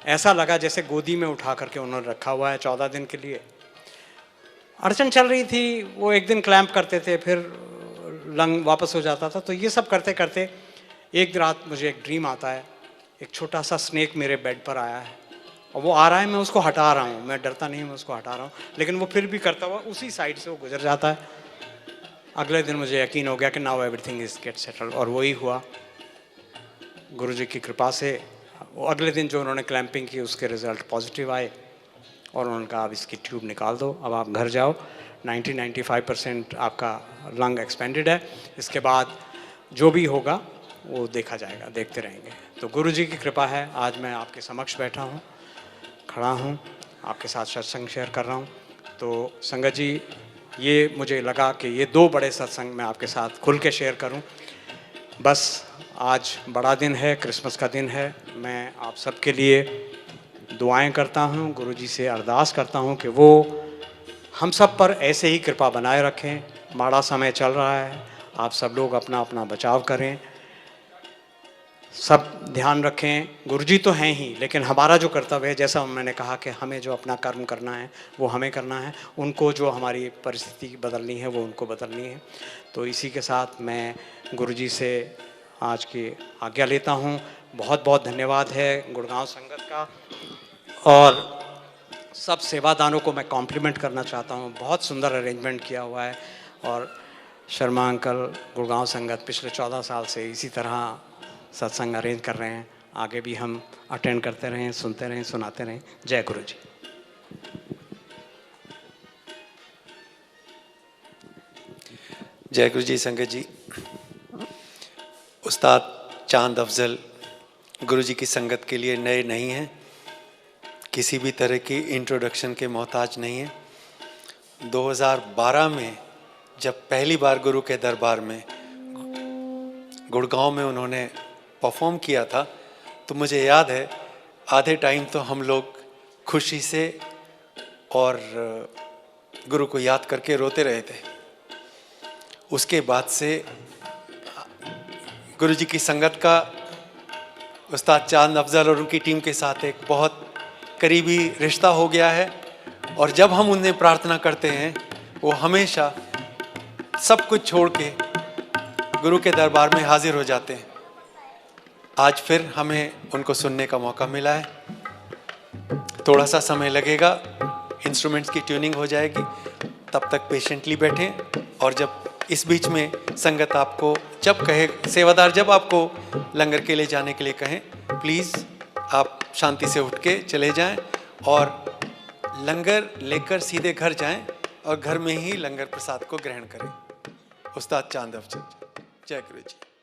ऐसा लगा जैसे गोदी में उठा करके उन्होंने रखा हुआ है 14 दिन के लिए। अड़चन चल रही थी, वो एक दिन क्लैंप करते थे, फिर लंग वापस हो जाता था। तो ये सब करते करते एक रात मुझे एक ड्रीम आता है, एक छोटा सा स्नेक मेरे बेड पर आया है, और वो आ रहा है, मैं उसको हटा रहा हूँ, मैं डरता नहीं, मैं उसको हटा रहा हूँ, लेकिन वो फिर भी करता हुआ उसी साइड से वो गुजर जाता है। अगले दिन मुझे यकीन हो गया कि now everything is get settled, और वही हुआ गुरुजी की कृपा से। वो अगले दिन जो उन्होंने क्लैंपिंग की उसके रिज़ल्ट पॉजिटिव आए, और उन्होंने कहा अब इसकी ट्यूब निकाल दो, अब आप घर जाओ, 90-95% आपका लंग एक्सपेंडेड है, इसके बाद जो भी होगा वो देखा जाएगा, देखते रहेंगे। तो गुरुजी की कृपा है, आज मैं आपके समक्ष बैठा हूँ, खड़ा हूँ, आपके साथ सत्संग शेयर कर रहा हूँ। तो संगत जी, ये मुझे लगा कि ये 2 बड़े सत्संग मैं आपके साथ खुल के शेयर करूं। बस आज बड़ा दिन है, क्रिसमस का दिन है। मैं आप सबके लिए दुआएं करता हूं, गुरुजी से अरदास करता हूं कि वो हम सब पर ऐसे ही कृपा बनाए रखें। माड़ा समय चल रहा है, आप सब लोग अपना अपना बचाव करें, सब ध्यान रखें। गुरुजी तो हैं ही, लेकिन हमारा जो कर्तव्य है, जैसा मैंने कहा कि हमें जो अपना कर्म करना है वो हमें करना है, उनको जो हमारी परिस्थिति बदलनी है वो उनको बदलनी है। तो इसी के साथ मैं गुरुजी से आज की आज्ञा लेता हूँ। बहुत बहुत धन्यवाद है गुड़गांव संगत का, और सब सेवादानों को मैं कॉम्प्लीमेंट करना चाहता हूँ। बहुत सुंदर अरेंजमेंट किया हुआ है, और शर्मा अंकल गुड़गांव संगत पिछले 14 साल से इसी तरह सत्संग अरेंज कर रहे हैं। आगे भी हम अटेंड करते रहें, सुनते रहें, सुनाते रहें। जय गुरु जी। जय गुरु जी। संगत जी, उस्ताद चांद अफजल गुरु जी की संगत के लिए नए नहीं हैं, किसी भी तरह की इंट्रोडक्शन के मोहताज नहीं हैं। 2012 में जब पहली बार गुरु के दरबार में गुड़गांव में उन्होंने परफॉर्म किया था, तो मुझे याद है आधे टाइम तो हम लोग खुशी से और गुरु को याद करके रोते रहे थे। उसके बाद से गुरु जी की संगत का उस्ताद चांद अफजल और उनकी टीम के साथ एक बहुत करीबी रिश्ता हो गया है, और जब हम उन्हें प्रार्थना करते हैं वो हमेशा सब कुछ छोड़ के गुरु के दरबार में हाजिर हो जाते हैं। आज फिर हमें उनको सुनने का मौका मिला है। थोड़ा सा समय लगेगा, इंस्ट्रूमेंट्स की ट्यूनिंग हो जाएगी, तब तक पेशेंटली बैठें। और जब इस बीच में संगत आपको जब कहे, सेवादार जब आपको लंगर के लिए जाने के लिए कहें, प्लीज़ आप शांति से उठ के चले जाएं और लंगर लेकर सीधे घर जाएं, और घर में ही लंगर प्रसाद को ग्रहण करें। उस्ताद चांद अफजल। जय गुरु जी।